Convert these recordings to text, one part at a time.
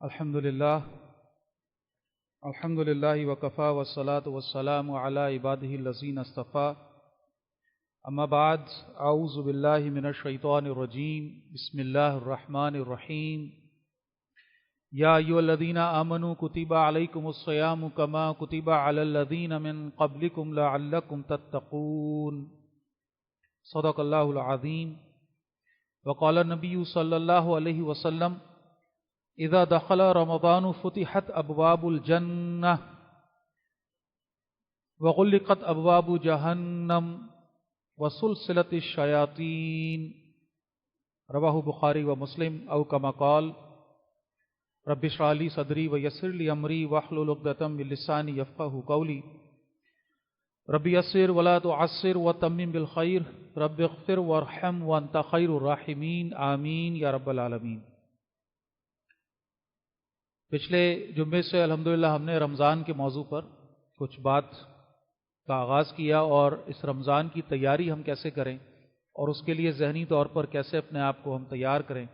الحمدللہ وکفا والصلاة والسلام علی عبادہ الذین اصطفی اما بعد اعوذ باللہ من الشیطان الرجیم بسم اللہ الرحمن الرحیم یا ایھا الذین آمنوا کتب علیکم الصیام کما کتب علی الذین من قبلکم لعلکم تتقون صدق اللہ العظیم وقال النبی صلی اللہ علیہ وسلم اذا دخل رمضان فتحت ابواب الجنہ وغلقت ابواب جہنم وسلسلت الشیاطین رواہ بخاری و مسلم او کما قال رب اشرح لی صدری ویسر لی امری واحلل عقدۃ من لسانی یفقهوا قولی رب یسر ولا تعسر وتمم بالخیر رب اغفر وارحم وانت خیر الراحمین آمین یا رب العالمین۔ پچھلے جمعے سے الحمدللہ ہم نے رمضان کے موضوع پر کچھ بات کا آغاز کیا اور اس رمضان کی تیاری ہم کیسے کریں اور اس کے لیے ذہنی طور پر کیسے اپنے آپ کو ہم تیار کریں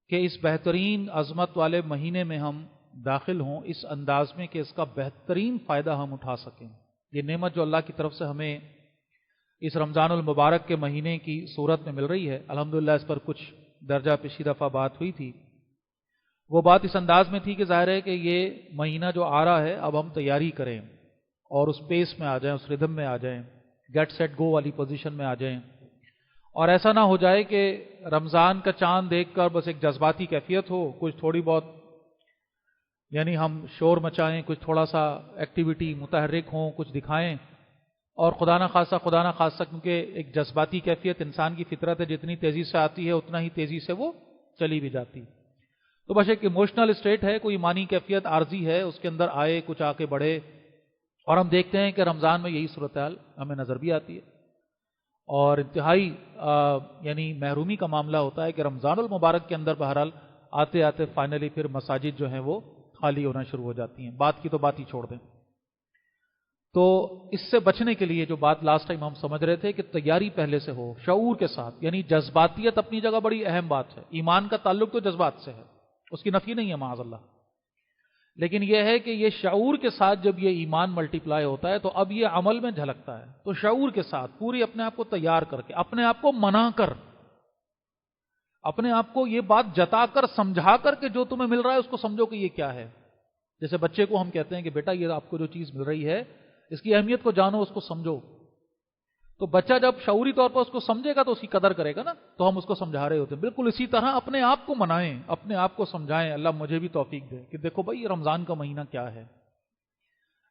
کہ اس بہترین عظمت والے مہینے میں ہم داخل ہوں اس انداز میں کہ اس کا بہترین فائدہ ہم اٹھا سکیں۔ یہ نعمت جو اللہ کی طرف سے ہمیں اس رمضان المبارک کے مہینے کی صورت میں مل رہی ہے، الحمدللہ اس پر کچھ درجہ پچھلی دفعہ بات ہوئی تھی۔ وہ بات اس انداز میں تھی کہ ظاہر ہے کہ یہ مہینہ جو آ رہا ہے اب ہم تیاری کریں اور اس پیس میں آ جائیں، اس ردم میں آ جائیں، گیٹ سیٹ گو والی پوزیشن میں آ جائیں، اور ایسا نہ ہو جائے کہ رمضان کا چاند دیکھ کر بس ایک جذباتی کیفیت ہو، کچھ تھوڑی بہت یعنی ہم شور مچائیں، کچھ تھوڑا سا ایکٹیویٹی متحرک ہوں، کچھ دکھائیں، اور خدا نہ خواستہ کیونکہ ایک جذباتی کیفیت انسان کی فطرت ہے، جتنی تیزی سے آتی ہے اتنا ہی تیزی سے وہ چلی بھی جاتی ہے۔ تو بس ایک ایموشنل اسٹیٹ ہے، کوئی ایمانی کیفیت عارضی ہے، اس کے اندر آئے، کچھ آ کے بڑھے، اور ہم دیکھتے ہیں کہ رمضان میں یہی صورتحال ہمیں نظر بھی آتی ہے، اور انتہائی یعنی محرومی کا معاملہ ہوتا ہے کہ رمضان المبارک کے اندر بہرحال آتے آتے فائنلی پھر مساجد جو ہیں وہ خالی ہونا شروع ہو جاتی ہیں، بات کی تو بات ہی چھوڑ دیں۔ تو اس سے بچنے کے لیے جو بات لاسٹ ٹائم ہم سمجھ رہے تھے کہ تیاری پہلے سے ہو شعور کے ساتھ، یعنی جذباتیت اپنی جگہ بڑی اہم بات ہے، ایمان کا تعلق تو جذبات سے ہے، اس کی نفی نہیں ہے معاذ اللہ، لیکن یہ ہے کہ یہ شعور کے ساتھ جب یہ ایمان ملٹیپلائی ہوتا ہے تو اب یہ عمل میں جھلکتا ہے، تو شعور کے ساتھ پوری اپنے آپ کو تیار کر کے، اپنے آپ کو منا کر، اپنے آپ کو یہ بات جتا کر سمجھا کر کہ جو تمہیں مل رہا ہے اس کو سمجھو کہ یہ کیا ہے۔ جیسے بچے کو ہم کہتے ہیں کہ بیٹا یہ آپ کو جو چیز مل رہی ہے اس کی اہمیت کو جانو، اس کو سمجھو، تو بچہ جب شعوری طور پر اس کو سمجھے گا تو اس کی قدر کرے گا نا، تو ہم اس کو سمجھا رہے ہوتے ہیں۔ بالکل اسی طرح اپنے آپ کو منائیں، اپنے آپ کو سمجھائیں، اللہ مجھے بھی توفیق دے کہ دیکھو بھائی یہ رمضان کا مہینہ کیا ہے،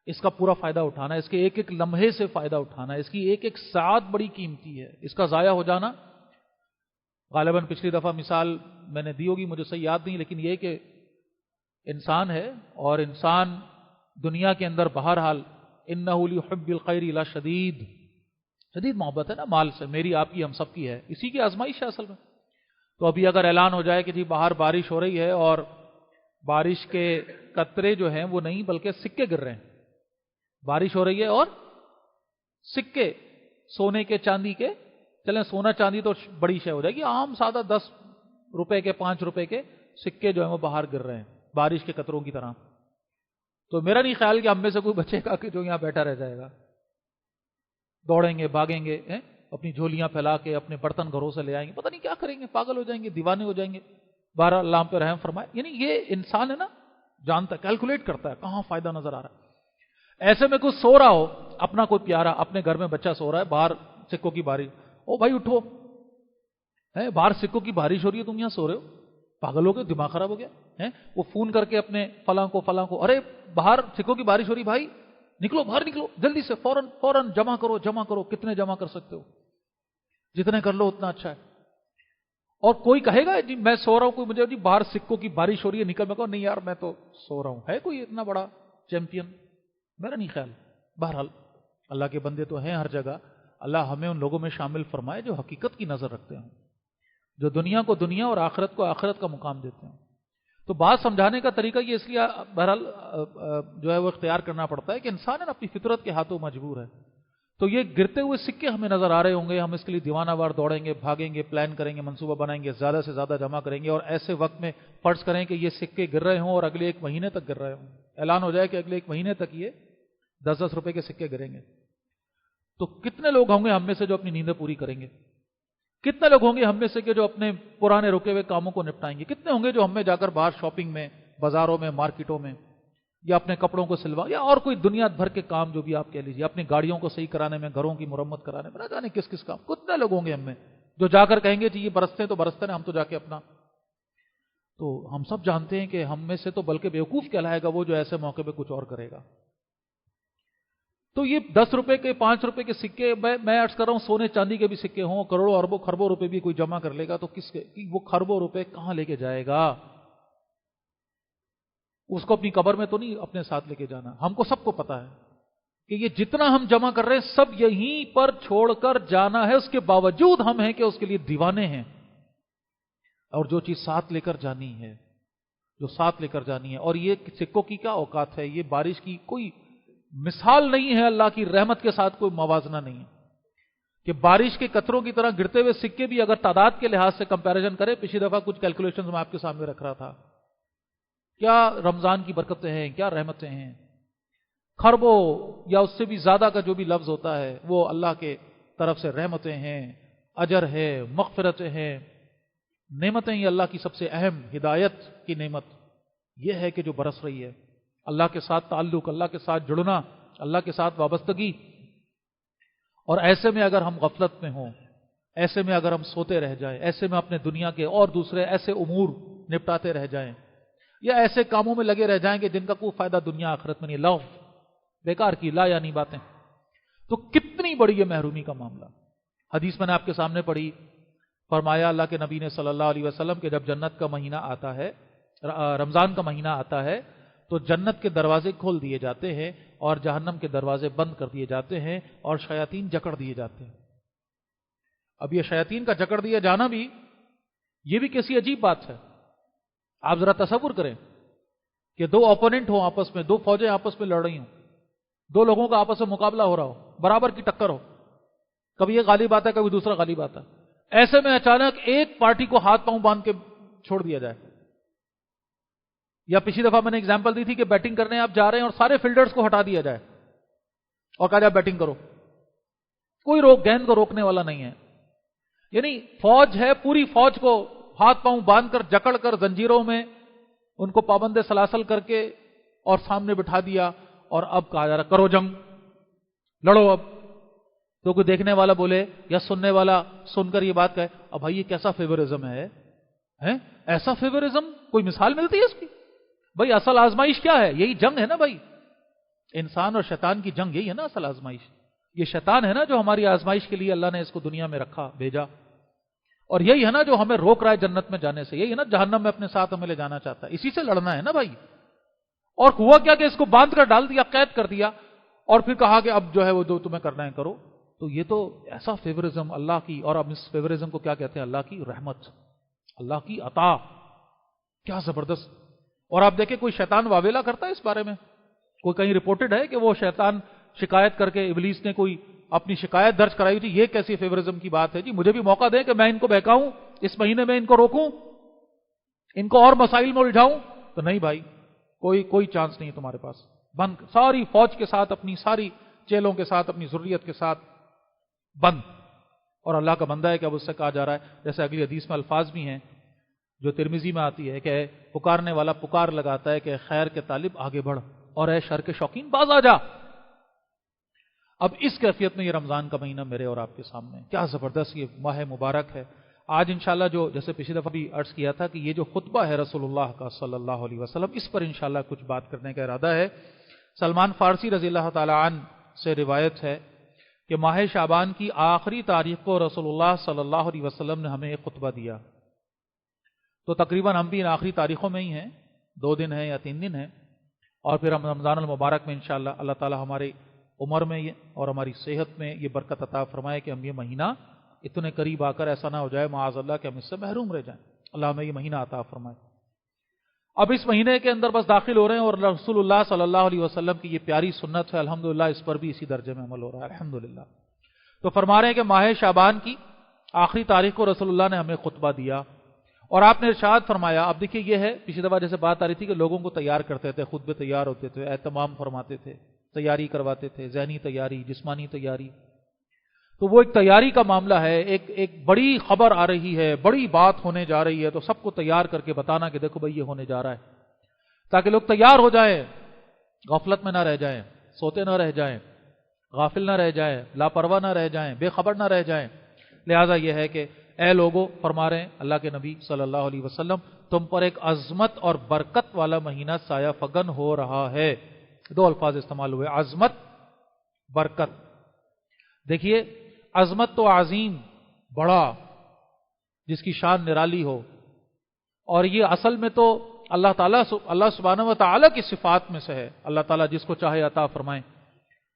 اس کا پورا فائدہ اٹھانا ہے، اس کے ایک ایک لمحے سے فائدہ اٹھانا ہے، اس کی ایک ایک ساعت بڑی قیمتی ہے، اس کا ضائع ہو جانا غالباً پچھلی دفعہ مثال میں نے دی ہوگی، مجھے صحیح یاد نہیں، لیکن یہ کہ انسان ہے اور انسان دنیا کے اندر بہرحال انہ لحب الخیر لشدید، شدید محبت ہے نا مال سے، میری آپ کی ہم سب کی ہے، اسی کی آزمائش ہے اصل میں۔ تو ابھی اگر اعلان ہو جائے کہ جی باہر بارش ہو رہی ہے اور بارش کے قطرے جو ہیں وہ نہیں بلکہ سکے گر رہے ہیں، بارش ہو رہی ہے اور سکے سونے کے چاندی کے، چلیں سونا چاندی تو بڑی شے ہو جائے گی، عام سادہ 10 روپے کے 5 روپے کے سکے جو ہیں وہ باہر گر رہے ہیں بارش کے قطروں کی طرح۔ تو میرا نہیں خیال کہ ہم میں سے کوئی بچے گا کہ جو یہاں بیٹھا رہ جائے گا، دوڑیں گے، بھاگیں گے، اپنی جھولیاں پھیلا کے اپنے برتن گھروں سے لے آئیں گے، پتہ نہیں کیا کریں گے، پاگل ہو جائیں گے، دیوانے ہو جائیں گے۔ بہرحال اللہ ہم پہ رحم فرمائے۔ یعنی یہ انسان ہے نا، جانتا ہے، کیلکولیٹ کرتا ہے کہاں فائدہ نظر آ رہا ہے۔ ایسے میں کوئی سو رہا ہو، اپنا کوئی پیارا اپنے گھر میں بچہ سو رہا ہے، باہر سکوں کی بارش، او بھائی اٹھو، باہر سکوں کی بارش ہو رہی ہے، تم یہاں سو رہے ہو، پاگل ہو گئے، دماغ خراب ہو گیا ہے؟ وہ فون کر کے اپنے فلاں کو ارے باہر سکوں کی بارش ہو رہی، بھائی نکلو، باہر نکلو جلدی سے، فوراً جمع کرو، کتنے جمع کر سکتے ہو، جتنے کر لو اتنا اچھا ہے۔ اور کوئی کہے گا جی میں سو رہا ہوں، کوئی مجھے جی باہر سکوں کی بارش ہو رہی ہے نکل، میں کہوں نہیں یار میں تو سو رہا ہوں، ہے کوئی اتنا بڑا چیمپئن؟ میرا نہیں خیال۔ بہرحال اللہ کے بندے تو ہیں ہر جگہ، اللہ ہمیں ان لوگوں میں شامل فرمائے جو حقیقت کی نظر رکھتے ہیں، جو دنیا کو دنیا اور آخرت کو آخرت کا مقام دیتے ہیں۔ تو بات سمجھانے کا طریقہ یہ اس لیے بہرحال جو ہے وہ اختیار کرنا پڑتا ہے کہ انسان ہے نا اپنی فطرت کے ہاتھوں مجبور ہے، تو تو یہ گرتے ہوئے سکے ہمیں نظر آ رہے ہوں گے، ہم اس کے لیے دیوانہ وار دوڑیں گے، بھاگیں گے، پلان کریں گے، منصوبہ بنائیں گے، زیادہ سے زیادہ جمع کریں گے، اور ایسے وقت میں فرض کریں کہ یہ سکے گر رہے ہوں اور اگلے 1 مہینے تک گر رہے ہوں، اعلان ہو جائے کہ اگلے 1 مہینے تک یہ 10-10 روپے کے سکے گریں گے، تو کتنے لوگ ہوں گے ہم میں سے جو اپنی نیندیں پوری کریں گے؟ کتنے لوگ ہوں گے ہم میں سے کہ جو اپنے پرانے رکے ہوئے کاموں کو نپٹائیں گے؟ کتنے ہوں گے جو ہم میں جا کر باہر شاپنگ میں، بازاروں میں، مارکیٹوں میں، یا اپنے کپڑوں کو سلوا، یا اور کوئی دنیا بھر کے کام جو بھی آپ کہہ لیجیے، اپنی گاڑیوں کو صحیح کرانے میں، گھروں کی مرمت کرانے میں، نہ جانے کس کس کام، کتنے لوگ ہوں گے ہم میں جو جا کر کہیں گے جی یہ برستے ہیں تو برستے ہیں، ہم تو جا کے اپنا. تو ہم سب جانتے ہیں کہ ہم میں سے تو بلکہ بیوقوف کہلائے گا وہ جو ایسے موقع پہ کچھ اور کرے گا. تو یہ 10 روپے کے، 5 روپے کے سکے، میں عرض کر رہا ہوں سونے چاندی کے بھی سکے ہوں، کروڑوں اربوں خربوں روپے بھی کوئی جمع کر لے گا تو کس کے وہ خربوں روپے کہاں لے کے جائے گا؟ اس کو اپنی قبر میں تو نہیں اپنے ساتھ لے کے جانا. ہم کو سب کو پتا ہے کہ یہ جتنا ہم جمع کر رہے ہیں سب یہیں پر چھوڑ کر جانا ہے. اس کے باوجود ہم ہیں کہ اس کے لیے دیوانے ہیں، اور جو چیز ساتھ لے کر جانی ہے، جو ساتھ لے کر جانی ہے. اور یہ سکوں کی کیا اوقات ہے، یہ بارش کی کوئی مثال نہیں ہے، اللہ کی رحمت کے ساتھ کوئی موازنہ نہیں ہے کہ بارش کے قطروں کی طرح گرتے ہوئے سکے بھی اگر تعداد کے لحاظ سے کمپیریزن کرے. پچھلی دفعہ کچھ کیلکولیشنز میں آپ کے سامنے رکھ رہا تھا، کیا رمضان کی برکتیں ہیں، کیا رحمتیں ہیں. خربوں یا اس سے بھی زیادہ کا جو بھی لفظ ہوتا ہے وہ اللہ کے طرف سے رحمتیں ہیں، اجر ہے، مغفرتیں ہیں، نعمتیں. یہ اللہ کی سب سے اہم ہدایت کی نعمت یہ ہے کہ جو برس رہی ہے. اللہ کے ساتھ تعلق، اللہ کے ساتھ جڑنا، اللہ کے ساتھ وابستگی. اور ایسے میں اگر ہم غفلت میں ہوں، ایسے میں اگر ہم سوتے رہ جائیں، ایسے میں اپنے دنیا کے اور دوسرے ایسے امور نپٹاتے رہ جائیں، یا ایسے کاموں میں لگے رہ جائیں کہ جن کا کوئی فائدہ دنیا آخرت میں نہیں، لغو، بیکار کی لا یعنی باتیں، تو کتنی بڑی یہ محرومی کا معاملہ. حدیث میں نے آپ کے سامنے پڑھی، فرمایا اللہ کے نبی نے صلی اللہ علیہ وسلم کہ جب جنت کا مہینہ آتا ہے، رمضان کا مہینہ آتا ہے، تو جنت کے دروازے کھول دیے جاتے ہیں اور جہنم کے دروازے بند کر دیے جاتے ہیں اور شیاطین جکڑ دیے جاتے ہیں. اب یہ شیاطین کا جکڑ دیا جانا بھی، یہ بھی کیسی عجیب بات ہے. آپ ذرا تصور کریں کہ 2 اوپوننٹ ہوں آپس میں، 2 فوجیں آپس میں لڑ رہی ہوں، 2 لوگوں کا آپس میں مقابلہ ہو رہا ہو، برابر کی ٹکر ہو، کبھی یہ غالب آتا ہے کبھی دوسرا غالب آتا ہے. ایسے میں اچانک ایک پارٹی کو ہاتھ پاؤں باندھ کے چھوڑ دیا جائے. یا پچھلی دفعہ میں نے اگزامپل دی تھی کہ بیٹنگ کرنے آپ جا رہے ہیں اور سارے فیلڈرز کو ہٹا دیا جائے اور کہا جائے بیٹنگ کرو، کوئی گیند کو روکنے والا نہیں ہے. یعنی فوج ہے، پوری فوج کو ہاتھ پاؤں باندھ کر جکڑ کر زنجیروں میں ان کو پابند سلاسل کر کے اور سامنے بٹھا دیا، اور اب کہا جا رہا کرو جنگ، لڑو. اب تو کوئی دیکھنے والا بولے یا سننے والا سن کر یہ بات کہے اب بھائی یہ کیسا فیورزم ہے، ایسا فیورزم کوئی مثال ملتی ہے اس کی؟ بھائی اصل آزمائش کیا ہے؟ یہی جنگ ہے نا بھائی، انسان اور شیطان کی جنگ یہی ہے نا اصل آزمائش. یہ شیطان ہے نا جو ہماری آزمائش کے لیے اللہ نے اس کو دنیا میں رکھا، بھیجا، اور یہی ہے نا جو ہمیں روک رہا ہے جنت میں جانے سے، یہی ہے نا جہنم میں اپنے ساتھ ہمیں لے جانا چاہتا ہے. اسی سے لڑنا ہے نا بھائی. اور ہوا کیا کہ اس کو باندھ کر ڈال دیا، قید کر دیا، اور پھر کہا کہ اب جو ہے وہ جو تمہیں کرنا ہے کرو. تو یہ تو ایسا فیورزم اللہ کی، اور اب اس فیورزم کو کیا کہتے ہیں؟ اللہ کی رحمت، اللہ کی عطا. کیا زبردست. اور آپ دیکھیں کوئی شیطان واویلا کرتا ہے اس بارے میں؟ کوئی کہیں رپورٹڈ ہے کہ وہ شیطان شکایت کر کے ابلیس نے کوئی اپنی شکایت درج کرائی تھی یہ کیسی فیورزم کی بات ہے جی، مجھے بھی موقع دیں کہ میں ان کو بہکاؤں، اس مہینے میں ان کو روکوں، ان کو اور مسائل میں الجھاؤں؟ تو نہیں بھائی، کوئی چانس نہیں ہے تمہارے پاس. بند، ساری فوج کے ساتھ، اپنی ساری چیلوں کے ساتھ، اپنی ضروریت کے ساتھ بند. اور اللہ کا بندہ ہے کہ اب اس سے کہا جا رہا ہے، جیسے اگلی حدیث میں الفاظ بھی ہیں جو ترمذی میں آتی ہے کہ پکارنے والا پکار لگاتا ہے کہ خیر کے طالب آگے بڑھ، اور اے شر کے شوقین باز آ جا. اب اس کیفیت میں یہ رمضان کا مہینہ میرے اور آپ کے سامنے، کیا زبردست یہ ماہ مبارک ہے. آج انشاءاللہ جو جیسے پچھلی دفعہ بھی عرض کیا تھا کہ یہ جو خطبہ ہے رسول اللہ کا صلی اللہ علیہ وسلم، اس پر انشاءاللہ کچھ بات کرنے کا ارادہ ہے. سلمان فارسی رضی اللہ تعالی عنہ سے روایت ہے کہ ماہ شعبان کی آخری تاریخ کو رسول اللہ صلی اللہ علیہ وسلم نے ہمیں ایک خطبہ دیا. تو تقریباً ہم بھی ان آخری تاریخوں میں ہی ہیں، 2 دن ہیں یا 3 دن ہیں، اور پھر ہم رمضان المبارک میں انشاءاللہ اللہ تعالی ہمارے عمر میں اور ہماری صحت میں یہ برکت عطا فرمائے کہ ہم یہ مہینہ اتنے قریب آ کر ایسا نہ ہو جائے معاذ اللہ کہ ہم اس سے محروم رہ جائیں. اللہ ہمیں یہ مہینہ عطا فرمائے. اب اس مہینے کے اندر بس داخل ہو رہے ہیں اور رسول اللہ صلی اللہ علیہ وسلم کی یہ پیاری سنت ہے، الحمدللہ اس پر بھی اسی درجے میں عمل ہو رہا ہے الحمدللہ۔ تو فرما رہے ہیں کہ ماہ شعبان کی آخری تاریخ کو رسول اللہ نے ہمیں خطبہ دیا اور آپ نے ارشاد فرمایا، اب دیکھیے یہ ہے پچھلی دفعہ جیسے بات آ رہی تھی کہ لوگوں کو تیار کرتے تھے، خطبے تیار ہوتے تھے، اہتمام فرماتے تھے، تیاری کرواتے تھے، ذہنی تیاری، جسمانی تیاری، تو وہ ایک تیاری کا معاملہ ہے، ایک بڑی خبر آ رہی ہے، بڑی بات ہونے جا رہی ہے، تو سب کو تیار کر کے بتانا کہ دیکھو بھائی یہ ہونے جا رہا ہے، تاکہ لوگ تیار ہو جائیں، غفلت میں نہ رہ جائیں، سوتے نہ رہ جائیں، غافل نہ رہ جائیں، لاپرواہ نہ رہ جائیں، بے خبر نہ رہ جائیں۔ لہٰذا یہ ہے کہ اے لوگو، فرما رہے ہیں اللہ کے نبی صلی اللہ علیہ وسلم، تم پر ایک عظمت اور برکت والا مہینہ سایہ فگن ہو رہا ہے۔ دو الفاظ استعمال ہوئے، عظمت، برکت۔ دیکھیے عظمت تو عظیم، بڑا، جس کی شان نرالی ہو، اور یہ اصل میں تو اللہ سبحانہ و تعالیٰ کی صفات میں سے ہے۔ اللہ تعالیٰ جس کو چاہے عطا فرمائیں،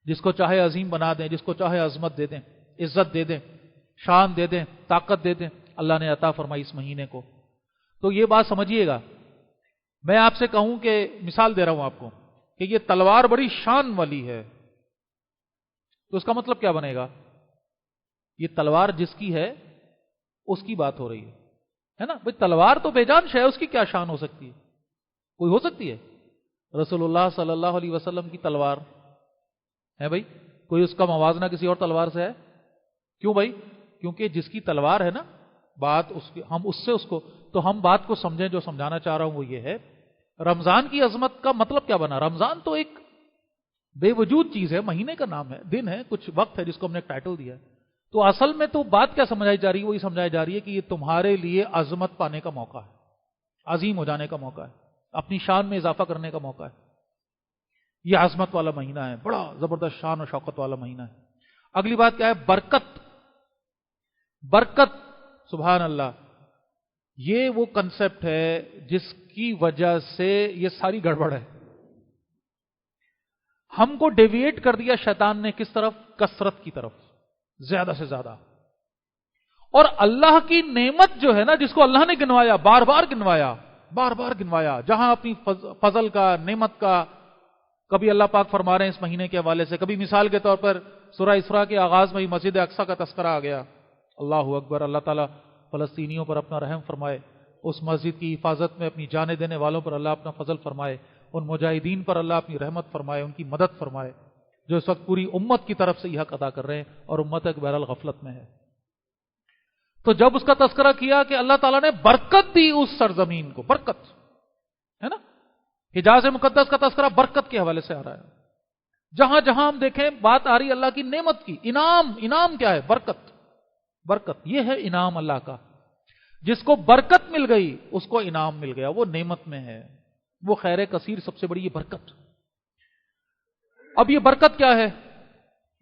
جس کو چاہے عظیم بنا دیں، جس کو چاہے عظمت دے دیں، عزت دے دیں، شان دے دیں، طاقت دے دیں، اللہ نے عطا فرمائی اس مہینے کو۔ تو یہ بات سمجھیے گا، میں آپ سے کہوں کہ مثال دے رہا ہوں آپ کو کہ یہ تلوار بڑی شان والی ہے، تو اس کا مطلب کیا بنے گا؟ یہ تلوار جس کی ہے اس کی بات ہو رہی ہے نا بھائی، تلوار تو بے جان شے ہے، اس کی کیا شان ہو سکتی ہے؟ کوئی ہو سکتی ہے؟ رسول اللہ صلی اللہ علیہ وسلم کی تلوار ہے بھائی، کوئی اس کا موازنہ کسی اور تلوار سے ہے؟ کیوں بھائی؟ کیونکہ جس کی تلوار ہے نا، بات اس کی، ہم اس کو تو ہم بات کو سمجھیں، جو سمجھانا چاہ رہا ہوں وہ یہ ہے، رمضان کی عظمت کا مطلب کیا بنا؟ رمضان تو ایک بے وجود چیز ہے، مہینے کا نام ہے، دن ہے، کچھ وقت ہے جس کو ہم نے ایک ٹائٹل دیا ہے، تو اصل میں تو بات کیا سمجھائی جا رہی ہے؟ وہی سمجھائی جا رہی ہے کہ یہ تمہارے لیے عظمت پانے کا موقع ہے، عظیم ہو جانے کا موقع ہے، اپنی شان میں اضافہ کرنے کا موقع ہے۔ یہ عظمت والا مہینہ ہے، بڑا زبردست شان اور شوکت والا مہینہ ہے۔ اگلی بات کیا ہے؟ برکت۔ برکت، سبحان اللہ، یہ وہ کنسپٹ ہے جس کی وجہ سے یہ ساری گڑبڑ ہے۔ ہم کو ڈیویٹ کر دیا شیطان نے کس طرف؟ کثرت کی طرف، زیادہ سے زیادہ۔ اور اللہ کی نعمت جو ہے نا، جس کو اللہ نے گنوایا، بار بار گنوایا، بار بار گنوایا، جہاں اپنی فضل کا، نعمت کا، کبھی اللہ پاک فرما رہے ہیں اس مہینے کے حوالے سے، کبھی مثال کے طور پر سورہ اسراء کے آغاز میں ہی مسجد اقصی کا تذکرہ آ گیا، اللہ اکبر، اللہ تعالیٰ فلسطینیوں پر اپنا رحم فرمائے، اس مسجد کی حفاظت میں اپنی جانیں دینے والوں پر اللہ اپنا فضل فرمائے، ان مجاہدین پر اللہ اپنی رحمت فرمائے، ان کی مدد فرمائے، جو اس وقت پوری امت کی طرف سے یہ حق ادا کر رہے ہیں اور امت ایک بہرحال غفلت میں ہے۔ تو جب اس کا تذکرہ کیا کہ اللہ تعالیٰ نے برکت دی اس سرزمین کو، برکت ہے نا، حجاز مقدس کا تذکرہ برکت کے حوالے سے آ رہا ہے، جہاں جہاں ہم دیکھیں بات آ رہی ہے اللہ کی نعمت کی، انعام کیا ہے؟ برکت۔ برکت یہ ہے انعام اللہ کا، جس کو برکت مل گئی اس کو انعام مل گیا، وہ نعمت میں ہے، وہ خیر کثیر، سب سے بڑی یہ برکت۔ اب یہ برکت کیا ہے؟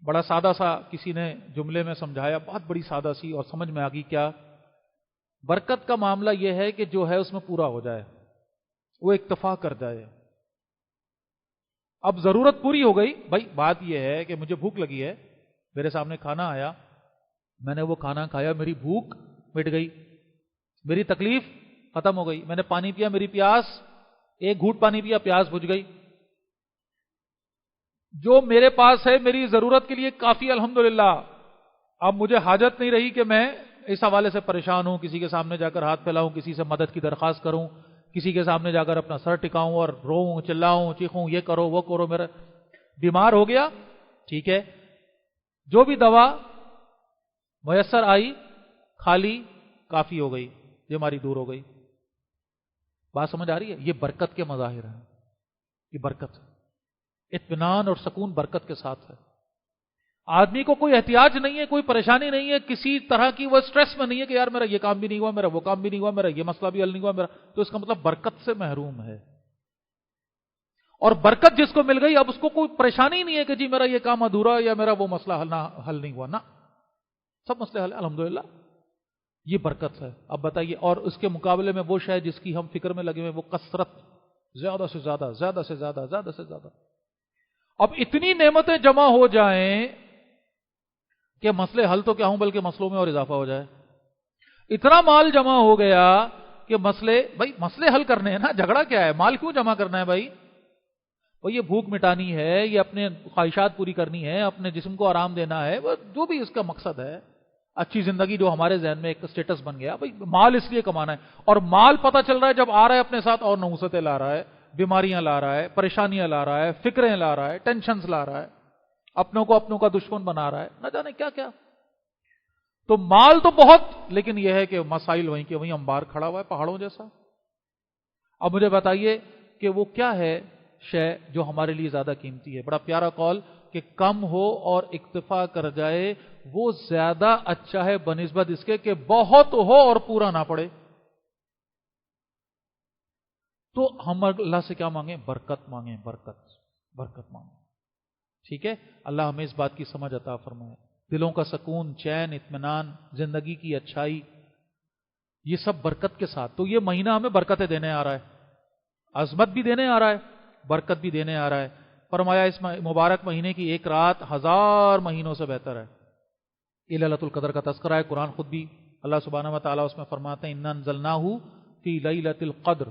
بڑا سادہ سا کسی نے جملے میں سمجھایا، بہت بڑی سادہ سی، اور سمجھ میں آ گئی کیا؟ برکت کا معاملہ یہ ہے کہ جو ہے اس میں پورا ہو جائے، وہ اکتفا کر جائے۔ اب ضرورت پوری ہو گئی بھائی، بات یہ ہے کہ مجھے بھوک لگی ہے، میرے سامنے کھانا آیا، میں نے وہ کھانا کھایا، میری بھوک مٹ گئی، میری تکلیف ختم ہو گئی، میں نے پانی پیا، میری پیاس، ایک گھونٹ پانی پیا، پیاس بجھ گئی، جو میرے پاس ہے میری ضرورت کے لیے کافی، الحمدللہ۔ اب مجھے حاجت نہیں رہی کہ میں اس حوالے سے پریشان ہوں، کسی کے سامنے جا کر ہاتھ پھیلاؤں، کسی سے مدد کی درخواست کروں، کسی کے سامنے جا کر اپنا سر ٹکاؤں اور روؤں، چلاؤں، چیخوں، یہ کرو وہ کرو، میرا بیمار ہو گیا، ٹھیک ہے، جو بھی دوا میسر آئی کھا لی، کافی ہو گئی، بیماری دور ہو گئی۔ بات سمجھ آ رہی ہے؟ یہ برکت کے مظاہر ہیں، یہ برکت، اطمینان اور سکون برکت کے ساتھ ہے۔ آدمی کو کوئی احتیاج نہیں ہے، کوئی پریشانی نہیں ہے، کسی طرح کی وہ سٹریس میں نہیں ہے کہ یار میرا یہ کام بھی نہیں ہوا، میرا وہ کام بھی نہیں ہوا، میرا یہ مسئلہ بھی حل نہیں ہوا، میرا، تو اس کا مطلب برکت سے محروم ہے۔ اور برکت جس کو مل گئی، اب اس کو کوئی پریشانی نہیں ہے کہ جی میرا یہ کام ادھورا یا میرا وہ مسئلہ حل نہیں ہوا، نا، سب مسئلے حل، الحمدللہ، یہ برکت ہے۔ اب بتائیے، اور اس کے مقابلے میں وہ شے جس کی ہم فکر میں لگے ہوئے، وہ کثرت، زیادہ سے زیادہ، زیادہ سے زیادہ، زیادہ سے زیادہ۔ اب اتنی نعمتیں جمع ہو جائیں کہ مسئلے حل تو کیا ہوں بلکہ مسئلوں میں اور اضافہ ہو جائے۔ اتنا مال جمع ہو گیا کہ مسئلے حل کرنے ہیں نا، جھگڑا کیا ہے؟ مال کیوں جمع کرنا ہے بھائی؟ وہ یہ بھوک مٹانی ہے، یہ اپنے خواہشات پوری کرنی ہے، اپنے جسم کو آرام دینا ہے، وہ جو بھی اس کا مقصد ہے، اچھی زندگی جو ہمارے ذہن میں ایک سٹیٹس بن گیا بھائی، مال اس لیے کمانا ہے۔ اور مال پتہ چل رہا ہے جب آ رہا ہے اپنے ساتھ اور نحوستیں لا رہا ہے، بیماریاں لا رہا ہے، پریشانیاں لا رہا ہے، فکریں لا رہا ہے، ٹینشنز لا رہا ہے، اپنوں کا دشمن بنا رہا ہے، نہ جانے کیا کیا۔ تو مال تو بہت، لیکن یہ ہے کہ مسائل وہیں کے وہیں انبار کھڑا ہوا ہے پہاڑوں جیسا۔ اب مجھے بتائیے کہ وہ کیا ہے شے جو ہمارے لیے زیادہ قیمتی ہے؟ بڑا پیارا قول کہ کم ہو اور اکتفا کر جائے وہ زیادہ اچھا ہے بنسبت اس کے کہ بہت ہو اور پورا نہ پڑے۔ تو ہم اللہ سے کیا مانگیں؟ برکت مانگیں، برکت مانگیں، ٹھیک ہے؟ اللہ ہمیں اس بات کی سمجھ عطا فرمائے، دلوں کا سکون، چین، اطمینان، زندگی کی اچھائی، یہ سب برکت کے ساتھ۔ تو یہ مہینہ ہمیں برکتیں دینے آ رہا ہے، عظمت بھی دینے آ رہا ہے، برکت بھی دینے آ رہا ہے۔ فرمایا اس مبارک مہینے کی ایک رات 1000 مہینوں سے بہتر ہے۔ یہ لیلۃ القدر کا تذکرہ ہے، قرآن خود بھی اللہ سبحانہ و تعالیٰ اس میں فرماتے ہیں اِنَّا أَنزَلْنَاهُ فِي لَيْلَةِ الْقَدْرِ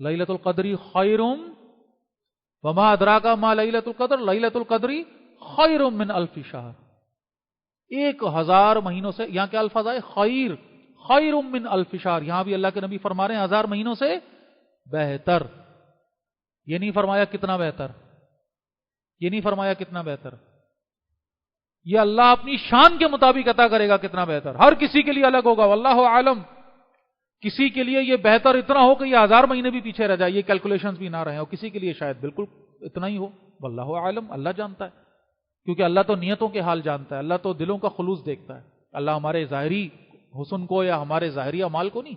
لیلۃ القدر خیر وما ادراک ما لیلۃ القدر لیلۃ القدر خیر من الف شہر۔ 1000 مہینوں سے، یہاں کیا الفاظ آئے؟ خیر من الف شہر۔ یہاں بھی اللہ کے نبی فرما رہے ہیں 1000 مہینوں سے بہتر۔ یہ نہیں فرمایا کتنا بہتر، یہ نہیں فرمایا کتنا بہتر، یہ اللہ اپنی شان کے مطابق عطا کرے گا کتنا بہتر، ہر کسی کے لیے الگ ہوگا، واللہ عالم۔ کسی کے لیے یہ بہتر اتنا ہو کہ یہ 1000 مہینے بھی پیچھے رہ جائے، یہ کیلکولیشنز بھی نہ رہے، اور کسی کے لیے شاید بالکل اتنا ہی ہو، واللہ عالم، اللہ جانتا ہے، کیونکہ اللہ تو نیتوں کے حال جانتا ہے، اللہ تو دلوں کا خلوص دیکھتا ہے۔ اللہ ہمارے ظاہری حسن کو یا ہمارے ظاہری اعمال کو نہیں،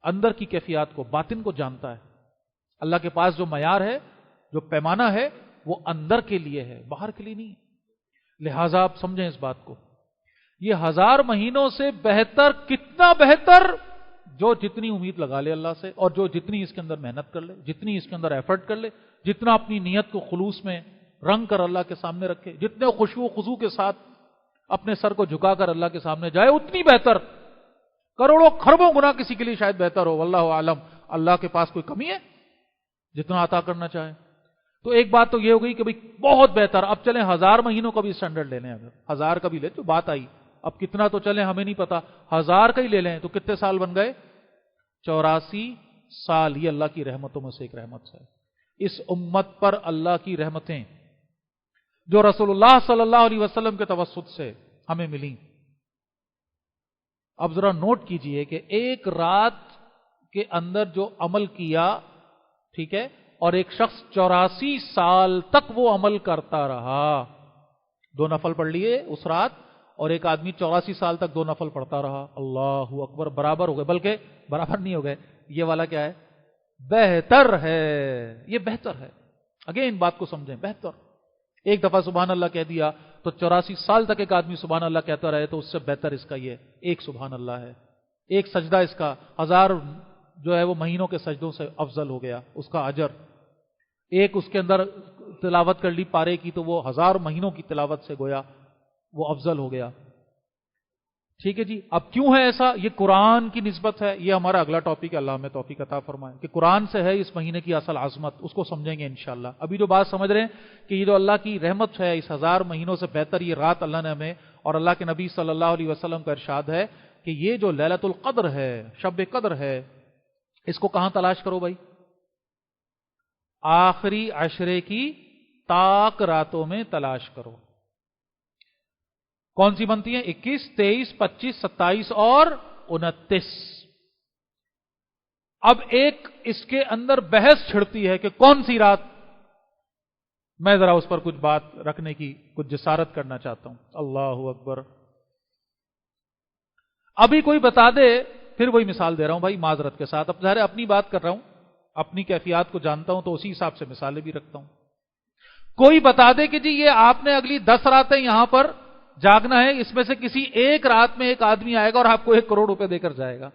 اندر کی کیفیات کو، باطن کو جانتا ہے۔ اللہ کے پاس جو معیار ہے، جو پیمانہ ہے، وہ اندر کے لیے ہے، باہر کے لیے نہیں۔ لہٰذا آپ سمجھیں اس بات کو، یہ 1000 مہینوں سے بہتر کتنا بہتر؟ جو جتنی امید لگا لے اللہ سے، اور جو جتنی اس کے اندر محنت کر لے، جتنی اس کے اندر ایفرٹ کر لے، جتنا اپنی نیت کو خلوص میں رنگ کر اللہ کے سامنے رکھے، جتنے خشوع و خضوع کے ساتھ اپنے سر کو جھکا کر اللہ کے سامنے جائے، اتنی بہتر۔ کروڑوں خربوں گنا کسی کے لیے شاید بہتر ہو، واللہ عالم۔ اللہ کے پاس کوئی کمی ہے جتنا عطا کرنا چاہے؟ تو ایک بات تو یہ ہو گئی کہ بھئی بہت بہتر۔ اب چلیں 1000 مہینوں کا بھی اسٹینڈرڈ لے لیں، اگر 1000 کا بھی لیں تو بات آئی، اب کتنا تو چلیں ہمیں نہیں پتا، 1000 کا ہی لے لیں تو کتنے سال بن گئے؟ 84 سال۔ یہ اللہ کی رحمتوں میں سے ایک رحمت ہے، اس امت پر اللہ کی رحمتیں جو رسول اللہ صلی اللہ علیہ وسلم کے توسط سے ہمیں ملی۔ اب ذرا نوٹ کیجئے کہ ایک رات کے اندر جو عمل کیا، ٹھیک ہے، اور ایک شخص 84 سال تک وہ عمل کرتا رہا، 2 نفل پڑھ لیے اس رات، اور ایک آدمی 84 سال تک 2 نفل پڑھتا رہا، اللہ اکبر، برابر ہو گئے، بلکہ برابر نہیں ہو گئے، یہ والا کیا ہے؟ بہتر ہے، یہ بہتر ہے۔ اگین بات کو سمجھیں، بہتر۔ ایک دفعہ سبحان اللہ کہہ دیا تو 84 سال تک ایک آدمی سبحان اللہ کہتا رہے تو اس سے بہتر اس کا یہ ایک سبحان اللہ ہے۔ ایک سجدہ اس کا 1000 جو ہے وہ مہینوں کے سجدوں سے افضل ہو گیا، اس کا اجر۔ ایک اس کے اندر تلاوت کر لی پارے کی تو وہ 1000 مہینوں کی تلاوت سے گویا وہ افضل ہو گیا۔ ٹھیک ہے جی، اب کیوں ہے ایسا؟ یہ قرآن کی نسبت ہے، یہ ہمارا اگلا ٹاپک ہے، اللہ ہمیں توفیق عطا فرمائے، کہ قرآن سے ہے اس مہینے کی اصل عظمت، اس کو سمجھیں گے انشاءاللہ۔ ابھی جو بات سمجھ رہے ہیں کہ یہ جو اللہ کی رحمت ہے، اس 1000 مہینوں سے بہتر یہ رات اللہ نے ہمیں، اور اللہ کے نبی صلی اللہ علیہ وسلم کا ارشاد ہے کہ یہ جو لیلۃ القدر ہے، شب قدر ہے، اس کو کہاں تلاش کرو بھائی؟ آخری عشرے کی طاق راتوں میں تلاش کرو۔ کون سی بنتی ہیں؟ 21، 23، 25، 27 اور 29۔ اب ایک اس کے اندر بحث چھڑتی ہے کہ کون سی رات؟ میں ذرا اس پر کچھ بات رکھنے کی کچھ جسارت کرنا چاہتا ہوں۔ اللہ اکبر۔ ابھی کوئی بتا دے، پھر وہی مثال دے رہا ہوں بھائی معذرت کے ساتھ، اب ظاہر اپنی بات کر رہا ہوں، اپنی کیفیات کو جانتا ہوں تو اسی حساب سے مثالیں بھی رکھتا ہوں۔ کوئی بتا دے کہ جی یہ آپ نے اگلی 10 راتیں یہاں پر جاگنا ہے، اس میں سے کسی ایک رات میں ایک آدمی آئے گا اور آپ کو 1 کروڑ روپے دے کر جائے گا۔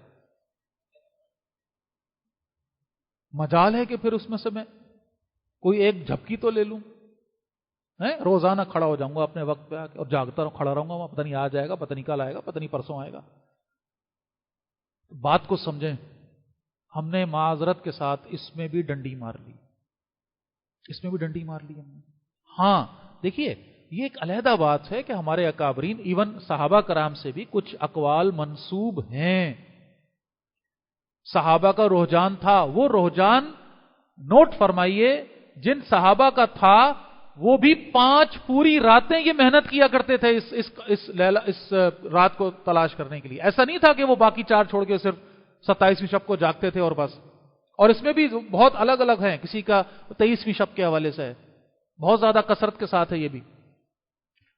مجال ہے کہ پھر اس میں سے میں کوئی ایک جھپکی تو لے لوں، روزانہ کھڑا ہو جاؤں گا اپنے وقت پہ اور جاگتا کھڑا رہوں گا، پتہ نہیں آج آئے گا، پتہ نہیں کل آئے گا، پتہ نہیں پرسوں آئے گا۔ بات کو سمجھیں، ہم نے معذرت کے ساتھ اس میں بھی ڈنڈی مار لی، اس میں بھی ڈنڈی مار لی ہم نے۔ ہاں دیکھیے، یہ ایک علیحدہ بات ہے کہ ہمارے اکابرین ایون صحابہ کرام سے بھی کچھ اقوال منسوب ہیں، صحابہ کا رجحان تھا، وہ رجحان نوٹ فرمائیے، جن صحابہ کا تھا وہ بھی 5 پوری راتیں یہ محنت کیا کرتے تھے اس رات کو تلاش کرنے کے لیے۔ ایسا نہیں تھا کہ وہ باقی 4 چھوڑ کے صرف 27ویں شب کو جاگتے تھے اور بس۔ اور اس میں بھی بہت الگ الگ ہیں، کسی کا 23ویں شب کے حوالے سے ہے، بہت زیادہ کثرت کے ساتھ ہے، یہ بھی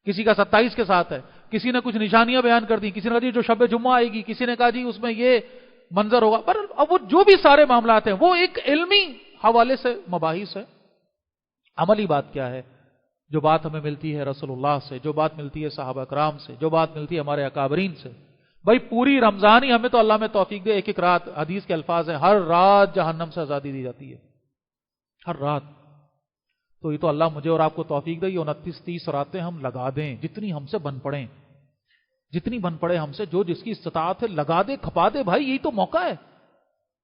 کسی کا 27 کے ساتھ ہے، کسی نے کچھ نشانیاں بیان کر دی، کسی نے کہا جی جو شب جمعہ آئے گی، کسی نے کہا جی اس میں یہ منظر ہوگا، پر اب وہ جو بھی سارے معاملات ہیں وہ ایک علمی حوالے سے مباحث ہے۔ عملی بات کیا ہے؟ جو بات ہمیں ملتی ہے رسول اللہ سے، جو بات ملتی ہے صحابہ کرام سے، جو بات ملتی ہے ہمارے اکابرین سے، بھائی پوری رمضان ہی ہمیں تو اللہ میں توفیق دے، ایک ایک رات، حدیث کے الفاظ ہیں ہر رات جہنم سے آزادی دی جاتی ہے، ہر رات۔ تو یہ تو اللہ مجھے اور آپ کو توفیق دے، یہ 29-30 راتیں ہم لگا دیں، جتنی ہم سے بن پڑیں، جتنی بن پڑے ہم سے، جو جس کی استطاعت ہے لگا دے، کھپا دے بھائی، یہی تو موقع ہے،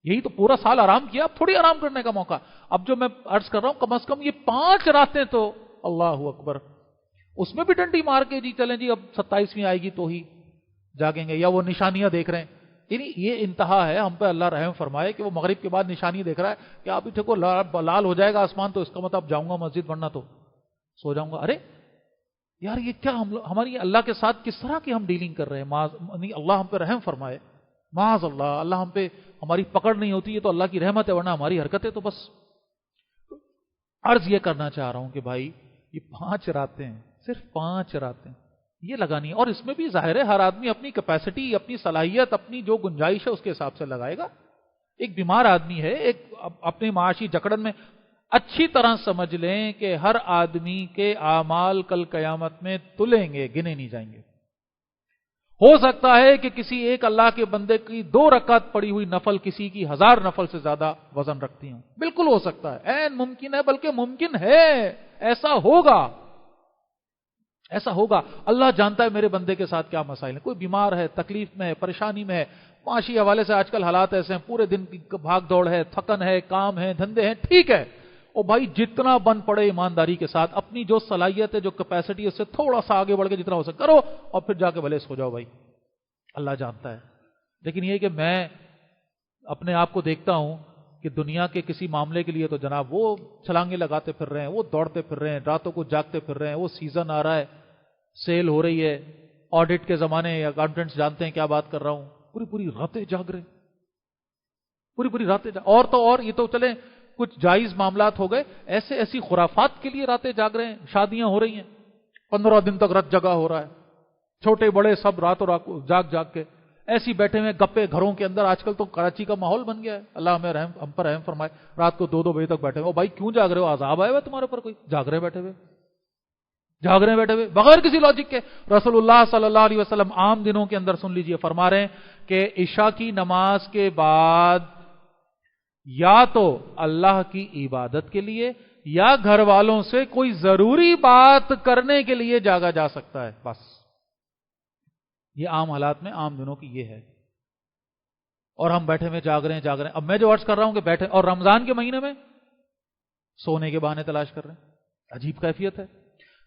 یہی تو پورا سال آرام کیا، اب تھوڑی آرام کرنے کا موقع۔ اب جو میں عرض کر رہا ہوں، کم از کم یہ 5 راتیں تو اللہ اکبر، اس میں بھی ڈنڈی مار کے جی چلیں جی اب 27ویں آئے گی تو ہی جاگیں گے، یا وہ نشانیاں دیکھ رہے ہیں، یعنی یہ انتہا ہے۔ ہم پہ اللہ رحم فرمائے کہ وہ مغرب کے بعد نشانی دیکھ رہا ہے کہ آپ دیکھو لال ہو جائے گا آسمان، تو اس کا مطلب جاؤں گا مسجد، ورنہ تو سو جاؤں گا۔ ارے یار یہ کیا ہماری اللہ کے ساتھ کس طرح کی ہم ڈیلنگ کر رہے ہیں؟ اللہ ہم پہ رحم فرمائے، معاذ اللہ ہم پہ ہماری پکڑ نہیں ہوتی ہے تو اللہ کی رحمت ہے، ورنہ ہماری حرکتیں تو بس۔ عرض یہ کرنا چاہ رہا ہوں کہ بھائی یہ 5 راتیں ہیں، صرف 5 راتیں یہ لگانی ہے، اور اس میں بھی ظاہر ہے ہر آدمی اپنی کیپیسٹی، اپنی صلاحیت، اپنی جو گنجائش ہے اس کے حساب سے لگائے گا۔ ایک بیمار آدمی ہے، ایک اپنے معاشی جکڑن میں، اچھی طرح سمجھ لیں کہ ہر آدمی کے اعمال کل قیامت میں تلیں گے، گنے نہیں جائیں گے۔ ہو سکتا ہے کہ کسی ایک اللہ کے بندے کی 2 رکعت پڑی ہوئی نفل کسی کی 1000 نفل سے زیادہ وزن رکھتی ہوں، بالکل ہو سکتا ہے، عین ممکن ہے، بلکہ ممکن ہے، ایسا ہوگا، ایسا ہوگا۔ اللہ جانتا ہے میرے بندے کے ساتھ کیا مسائل ہیں، کوئی بیمار ہے، تکلیف میں ہے، پریشانی میں ہے، معاشی حوالے سے آج کل حالات ایسے ہیں، پورے دن کی بھاگ دوڑ ہے، تھکن ہے، کام ہے، دھندے ہیں، ٹھیک ہے، اور بھائی جتنا بن پڑے ایمانداری کے ساتھ، اپنی جو صلاحیت ہے، جو کیپیسٹی ہے، اس سے تھوڑا سا آگے بڑھ کے جتنا ہو سکے کرو، اور پھر جا کے بھلے سو جاؤ، بھائی اللہ جانتا ہے۔ لیکن یہ کہ میں اپنے آپ کو دیکھتا ہوں کہ دنیا کے کسی معاملے کے لیے تو جناب وہ چھلانگے لگاتے پھر رہے ہیں، وہ دوڑتے پھر رہے ہیں، راتوں کو جاگتے پھر رہے ہیں، وہ سیزن آ رہا ہے، سیل ہو رہی ہے، آڈٹ کے زمانے، اکاؤنٹنٹس جانتے ہیں کیا بات کر رہا ہوں، پوری راتیں جاگ رہے ہیں، پوری راتیں اور تو اور یہ تو چلیں کچھ جائز معاملات ہو گئے، ایسی خرافات کے لیے راتیں جاگ رہے ہیں، شادیاں ہو رہی ہیں، 15 دن تک رات جگا ہو رہا ہے، چھوٹے بڑے سب رات اور جاگ کے ایسی بیٹھے ہوئے گپے گھروں کے اندر۔ آج کل تو کراچی کا ماحول بن گیا ہے، اللہ ہم پر رحم فرمائے، رات کو 2 بجے تک بیٹھے ہوئے، بھائی کیوں جاگ رہے ہو؟ عذاب آئے ہوئے تمہارے پر؟ کوئی جاگ رہے بیٹھے ہوئے بغیر کسی لاجک کے۔ رسول اللہ صلی اللہ علیہ وسلم عام دنوں کے اندر سن لیجئے فرما رہے ہیں کہ عشاء کی نماز کے بعد یا تو اللہ کی عبادت کے لیے یا گھر والوں سے کوئی ضروری بات کرنے کے لیے جاگا جا سکتا ہے، بس یہ عام حالات میں، عام دنوں کی یہ ہے۔ اور ہم بیٹھے میں جاگ رہے ہیں۔ اب میں جو عرض کر رہا ہوں کہ بیٹھے، اور رمضان کے مہینے میں سونے کے بہانے تلاش کر رہے ہیں، عجیب کیفیت ہے۔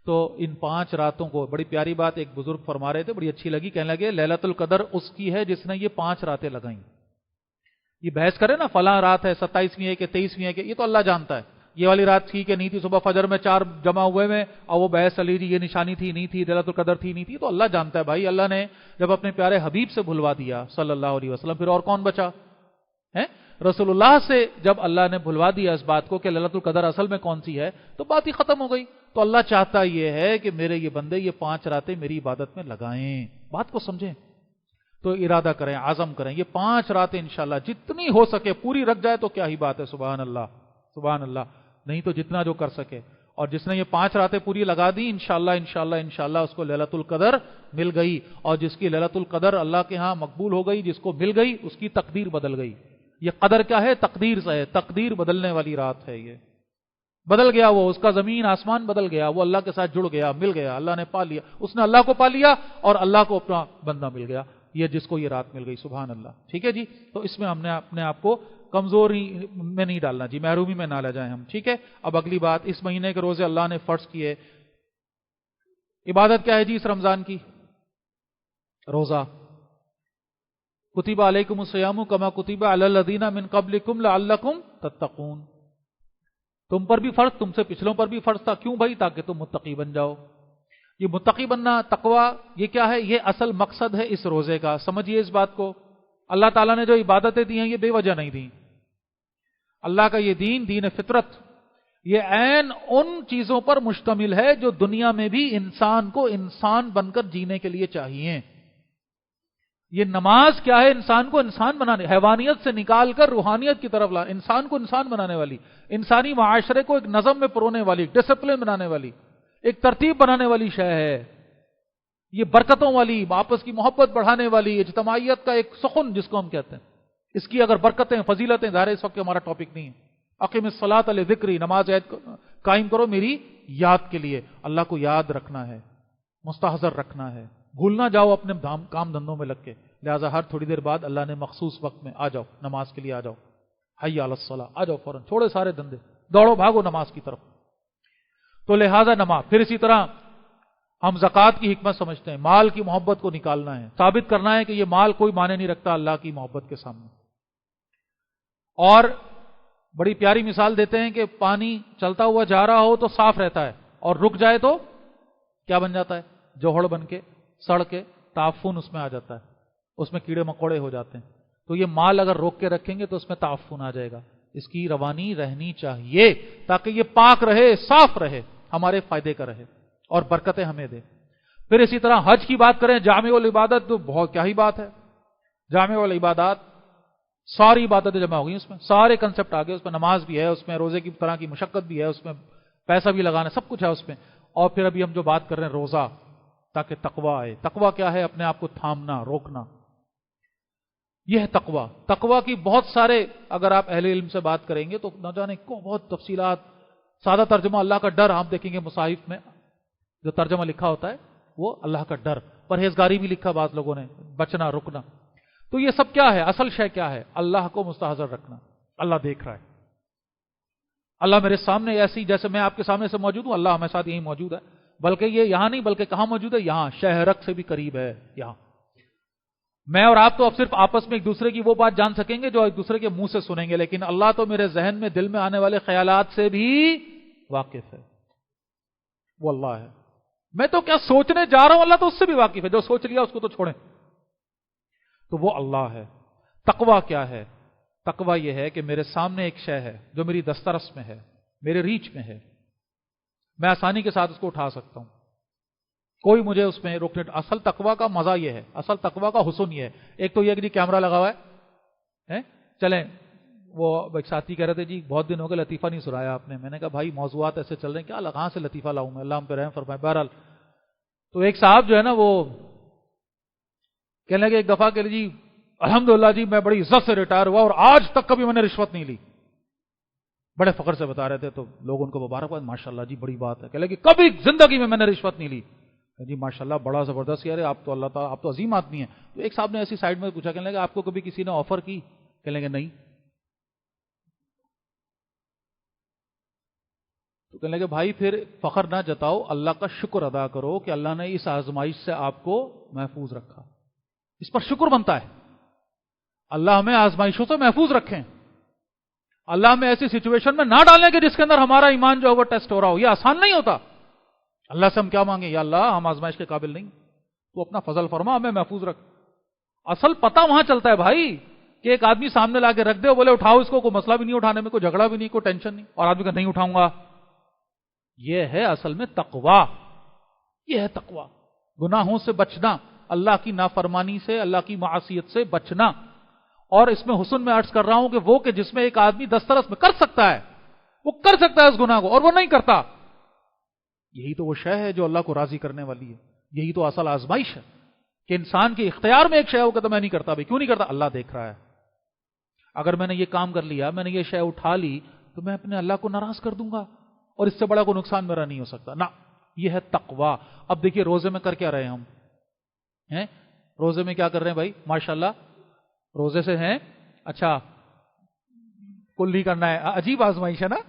تو ان 5 راتوں کو، بڑی پیاری بات ایک بزرگ فرما رہے تھے، بڑی اچھی لگی، کہنے لگے لیلۃ القدر اس کی ہے جس نے یہ 5 راتیں لگائیں۔ یہ بحث کرے نا فلاں رات ہے، 27ویں ہے کہ 23ویں ہے کہ، یہ تو اللہ جانتا ہے یہ والی رات تھی کہ نہیں تھی، صبح فجر میں 4 جمع ہوئے میں، اور وہ بحث چلی جی یہ نشانی تھی نہیں تھی، لیلۃ القدر تھی نہیں تھی، تو اللہ جانتا ہے بھائی۔ اللہ نے جب اپنے پیارے حبیب سے بھلوا دیا صلی اللہ علیہ وسلم، پھر اور کون بچا ہے؟ رسول اللہ سے جب اللہ نے بھلوا دیا اس بات کو کہ لیلۃ القدر اصل میں کون سی ہے، تو بات ہی ختم ہو گئی۔ تو اللہ چاہتا یہ ہے کہ میرے یہ بندے یہ 5 راتیں میری عبادت میں لگائیں، بات کو سمجھیں، تو ارادہ کریں، عزم کریں، یہ 5 راتیں انشاءاللہ جتنی ہو سکے پوری رکھ جائے تو کیا ہی بات ہے، سبحان اللہ سبحان اللہ، نہیں تو جتنا جو کر سکے۔ اور جس نے یہ 5 راتیں پوری لگا دی، انشاءاللہ اس کو لیلۃ القدر مل گئی، اور جس کی لیلۃ القدر اللہ کے ہاں مقبول ہو گئی، جس کو مل گئی، اس کی تقدیر بدل گئی۔ یہ قدر کیا ہے؟ تقدیر سے ہے، تقدیر بدلنے والی رات ہے، یہ بدل گیا، وہ اس کا زمین آسمان بدل گیا، وہ اللہ کے ساتھ جڑ گیا، مل گیا، اللہ نے پا لیا، اس نے اللہ کو پا لیا اور اللہ کو اپنا بندہ مل گیا، یہ جس کو یہ رات مل گئی، سبحان اللہ۔ ٹھیک ہے جی، تو اس میں ہم نے اپنے آپ کو کمزوری میں نہیں ڈالنا جی، محرومی میں نہ لے جائیں ہم. ٹھیک ہے. اب اگلی بات، اس مہینے کے روزے اللہ نے فرض کیے. عبادت کیا ہے جی اس رمضان کی؟ روزہ. کتب علیکم الصیام کما کتب علی الذین من قبلکم لعلکم تتقون. تم پر بھی فرض، تم سے پچھلوں پر بھی فرض تھا. کیوں بھائی؟ تاکہ تم متقی بن جاؤ. یہ متقی بننا، تقوی، یہ کیا ہے؟ یہ اصل مقصد ہے اس روزے کا. سمجھیے اس بات کو. اللہ تعالیٰ نے جو عبادتیں دی ہیں یہ بے وجہ نہیں دی. اللہ کا یہ دین، دین فطرت، یہ عین ان چیزوں پر مشتمل ہے جو دنیا میں بھی انسان کو انسان بن کر جینے کے لیے چاہیے. یہ نماز کیا ہے؟ انسان کو انسان بنانے، حیوانیت سے نکال کر روحانیت کی طرف لا، انسان کو انسان بنانے والی، انسانی معاشرے کو ایک نظم میں پرونے والی، ڈسپلن بنانے والی، ایک ترتیب بنانے والی شے ہے. یہ برکتوں والی، آپس کی محبت بڑھانے والی، اجتماعیت کا ایک سخن جس کو ہم کہتے ہیں. اس کی اگر برکتیں، فضیلتیں، ظاہر اس وقت ہمارا ٹاپک نہیں ہے. اقیم الصلاۃ لذکری، نماز قائم کرو میری یاد کے لیے. اللہ کو یاد رکھنا ہے، مستحضر رکھنا ہے، بھول نہ جاؤ اپنے کام دھندوں میں لگ کے. لہٰذا ہر تھوڑی دیر بعد اللہ نے مخصوص وقت میں آ جاؤ، نماز کے لیے آ جاؤ. حی علی الصلاۃ، آ جاؤ فوراً، چھوڑے سارے دھندے، دوڑو بھاگو نماز کی طرف. تو لہٰذا نماز. پھر اسی طرح ہم زکوٰۃ کی حکمت سمجھتے ہیں، مال کی محبت کو نکالنا ہے، ثابت کرنا ہے کہ یہ مال کوئی معنی نہیں رکھتا اللہ کی محبت کے سامنے. اور بڑی پیاری مثال دیتے ہیں کہ پانی چلتا ہوا جا رہا ہو تو صاف رہتا ہے، اور رک جائے تو کیا بن جاتا ہے؟ جوہڑ بن کے، سڑ کے، تعفن اس میں آ جاتا ہے، اس میں کیڑے مکوڑے ہو جاتے ہیں. تو یہ مال اگر روک کے رکھیں گے تو اس میں تعفن آ جائے گا. اس کی روانی رہنی چاہیے تاکہ یہ پاک رہے، صاف رہے، ہمارے فائدے کا رہے اور برکتیں ہمیں دے. پھر اسی طرح حج کی بات کریں، جامع العبادت، تو بہت کیا ہی بات ہے. جامع العبادات، ساری عبادتیں جمع ہو گئی اس میں، سارے کنسپٹ آ گئے اس میں. نماز بھی ہے اس میں، روزے کی طرح کی مشقت بھی ہے اس میں، پیسہ بھی لگانا، سب کچھ ہے اس میں. اور پھر ابھی ہم جو بات کر رہے ہیں روزہ، تاکہ تقوی آئے. تقوی کیا ہے؟ اپنے آپ کو تھامنا، روکنا. یہ ہے تقوی. تقوی کی بہت سارے، اگر آپ اہل علم سے بات کریں گے تو نہ جانے کو بہت تفصیلات. سادہ ترجمہ اللہ کا ڈر آپ دیکھیں گے مصاحف میں جو ترجمہ لکھا ہوتا ہے وہ اللہ کا ڈر. پرہیزگاری بھی لکھا بعض لوگوں نے، بچنا، رکنا. تو یہ سب کیا ہے؟ اصل شے کیا ہے؟ اللہ کو مستحضر رکھنا. اللہ دیکھ رہا ہے، اللہ میرے سامنے، ایسی جیسے میں آپ کے سامنے سے موجود ہوں، اللہ ہمارے ساتھ یہیں موجود ہے. بلکہ یہ یہاں نہیں، بلکہ کہاں موجود ہے؟ یہاں، شہرک سے بھی قریب ہے. یہاں میں اور آپ تو اب صرف آپس میں ایک دوسرے کی وہ بات جان سکیں گے جو ایک دوسرے کے منہ سے سنیں گے، لیکن اللہ تو میرے ذہن میں، دل میں آنے والے خیالات سے بھی واقف ہے. وہ اللہ ہے. میں تو کیا سوچنے جا رہا ہوں، اللہ تو اس سے بھی واقف ہے. جو سوچ لیا اس کو تو چھوڑیں. تو وہ اللہ ہے. تقوی کیا ہے؟ تقوی یہ ہے کہ میرے سامنے ایک شے ہے جو میری دسترس میں ہے، میرے ریچ میں ہے، میں آسانی کے ساتھ اس کو اٹھا سکتا ہوں، کوئی مجھے اس میں روکنے. اصل تقوی کا مزہ یہ ہے، اصل تقوی کا حسن یہ ہے. ایک تو یہ کہ جی کیمرہ لگا ہوا ہے، چلیں. وہ ایک ساتھی کہہ رہے تھے جی بہت دن ہو گئے لطیفہ نہیں سنایا آپ نے. میں نے کہا بھائی موضوعات ایسے چل رہے ہیں، کیا کہاں سے لطیفہ لاؤں میں، اللہ ہم پہ رحم فرمائے. بہرحال تو ایک صاحب جو ہے نا وہ کہنے لگے ایک دفعہ کہ جی الحمدللہ جی میں بڑی عزت سے ریٹائر ہوا اور آج تک کبھی میں نے رشوت نہیں لی. بڑے فخر سے بتا رہے تھے. تو لوگ ان کو مبارکباد، ماشاءاللہ جی بڑی بات ہے. کہنے لگے کبھی زندگی میں نے رشوت نہیں لی. جی ماشاءاللہ بڑا زبردست یار، آپ تو اللہ تعالیٰ، آپ تو عظیم آدمی ہیں. تو ایک صاحب نے ایسی سائڈ میں پوچھا، کہنے لگے آپ کو کبھی کسی نے آفر کی؟ کہنے لگے نہیں. تو کہنے لگے بھائی پھر فخر نہ جتاؤ، اللہ کا شکر ادا کرو کہ اللہ نے اس آزمائش سے آپ کو محفوظ رکھا. اس پر شکر بنتا ہے. اللہ ہمیں آزمائشوں سے محفوظ رکھیں، اللہ ہمیں ایسی سچویشن میں نہ ڈالیں کہ جس کے اندر ہمارا ایمان جو ہے وہ ٹیسٹ ہو رہا ہو. یہ آسان نہیں ہوتا. اللہ سے ہم کیا مانگیں؟ یا اللہ ہم آزمائش کے قابل نہیں، تو اپنا فضل فرما، ہمیں محفوظ رکھ. اصل پتہ وہاں چلتا ہے بھائی کہ ایک آدمی سامنے لا کے رکھ دے، بولے اٹھاؤ اس کو، کوئی مسئلہ بھی نہیں اٹھانے میں، کوئی جھگڑا بھی نہیں، کوئی ٹینشن نہیں، اور آدمی کہ نہیں اٹھاؤں گا. یہ ہے اصل میں تقوی. یہ ہے تقوی. گناہوں سے بچنا، اللہ کی نافرمانی سے، اللہ کی معصیت سے بچنا. اور اس میں حسن میں عرض کر رہا ہوں کہ وہ کہ جس میں ایک آدمی دسترس میں کر سکتا ہے، وہ کر سکتا ہے اس گناہ کو، اور وہ نہیں کرتا. یہی تو وہ شے ہے جو اللہ کو راضی کرنے والی ہے. یہی تو اصل آزمائش ہے کہ انسان کے اختیار میں ایک شے ہو کہ میں نہیں کرتا. بھائی کیوں نہیں کرتا؟ اللہ دیکھ رہا ہے. اگر میں نے یہ کام کر لیا، میں نے یہ شے اٹھا لی، تو میں اپنے اللہ کو ناراض کر دوں گا، اور اس سے بڑا کوئی نقصان میرا نہیں ہو سکتا. نہ، یہ ہے تقوی. اب دیکھیے روزے میں کر کیا رہے ہم ہیں؟ روزے میں کیا کر رہے ہیں بھائی؟ ماشاءاللہ روزے سے ہیں. اچھا کلی کرنا ہے. عجیب آزمائش ہے نا,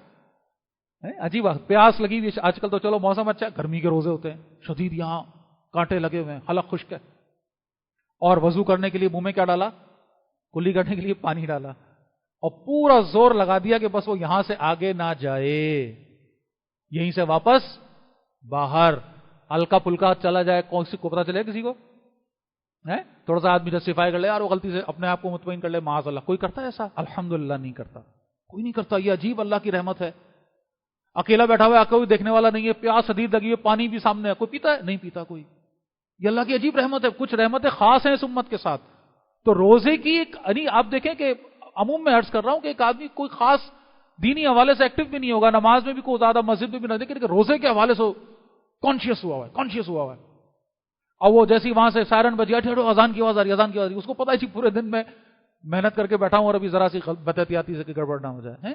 عجیب. پیاس لگی ہوئی, آج کل تو چلو موسم اچھا, گرمی کے روزے ہوتے ہیں شدید, یہاں کانٹے لگے ہوئے ہیں, حلق خشک ہے, اور وضو کرنے کے لیے منہ میں کیا ڈالا, کلی کرنے کے لیے پانی ڈالا, اور پورا زور لگا دیا کہ بس وہ یہاں سے آگے نہ جائے, یہیں سے واپس باہر, ہلکا پھلکا چلا جائے. کون سی کو پتا چلے کسی کو, تھوڑا سا آدمی جسٹیفائی کر لے یار, وہ غلطی سے اپنے آپ کو مطمئن کر لے, معاذ اللہ. کوئی کرتا ہے ایسا؟ الحمدللہ نہیں کرتا, کوئی نہیں کرتا. یہ عجیب اللہ کی رحمت ہے. اکیلا بیٹھا ہوا ہے, کوئی دیکھنے والا نہیں ہے, پیاس شدید لگی ہے, پانی بھی سامنے ہے, کوئی پیتا ہے؟ نہیں پیتا کوئی. یہ اللہ کی عجیب رحمت ہے. کچھ رحمتیں خاص ہیں اس امت کے ساتھ. تو روزے کی ایک, یعنی آپ دیکھیں کہ عموم میں عرض کر رہا ہوں کہ ایک آدمی کوئی خاص دینی حوالے سے ایکٹیو بھی نہیں ہوگا, نماز میں بھی کوئی زیادہ, مسجد میں بھی نہیں, لیکن روزے کے حوالے سے کانشیس ہوا ہوا ہے. اور وہ جیسی وہاں سے سائرن بجیا, ٹھہرو اذان کی آواز آ رہی, اذان کی آواز آ رہی, اس کو پتا ہے پورے دن میں محنت کر کے بیٹھا ہوں اور ابھی ذرا سی بدعتیاتی سے گڑبڑ نہ ہو جائے.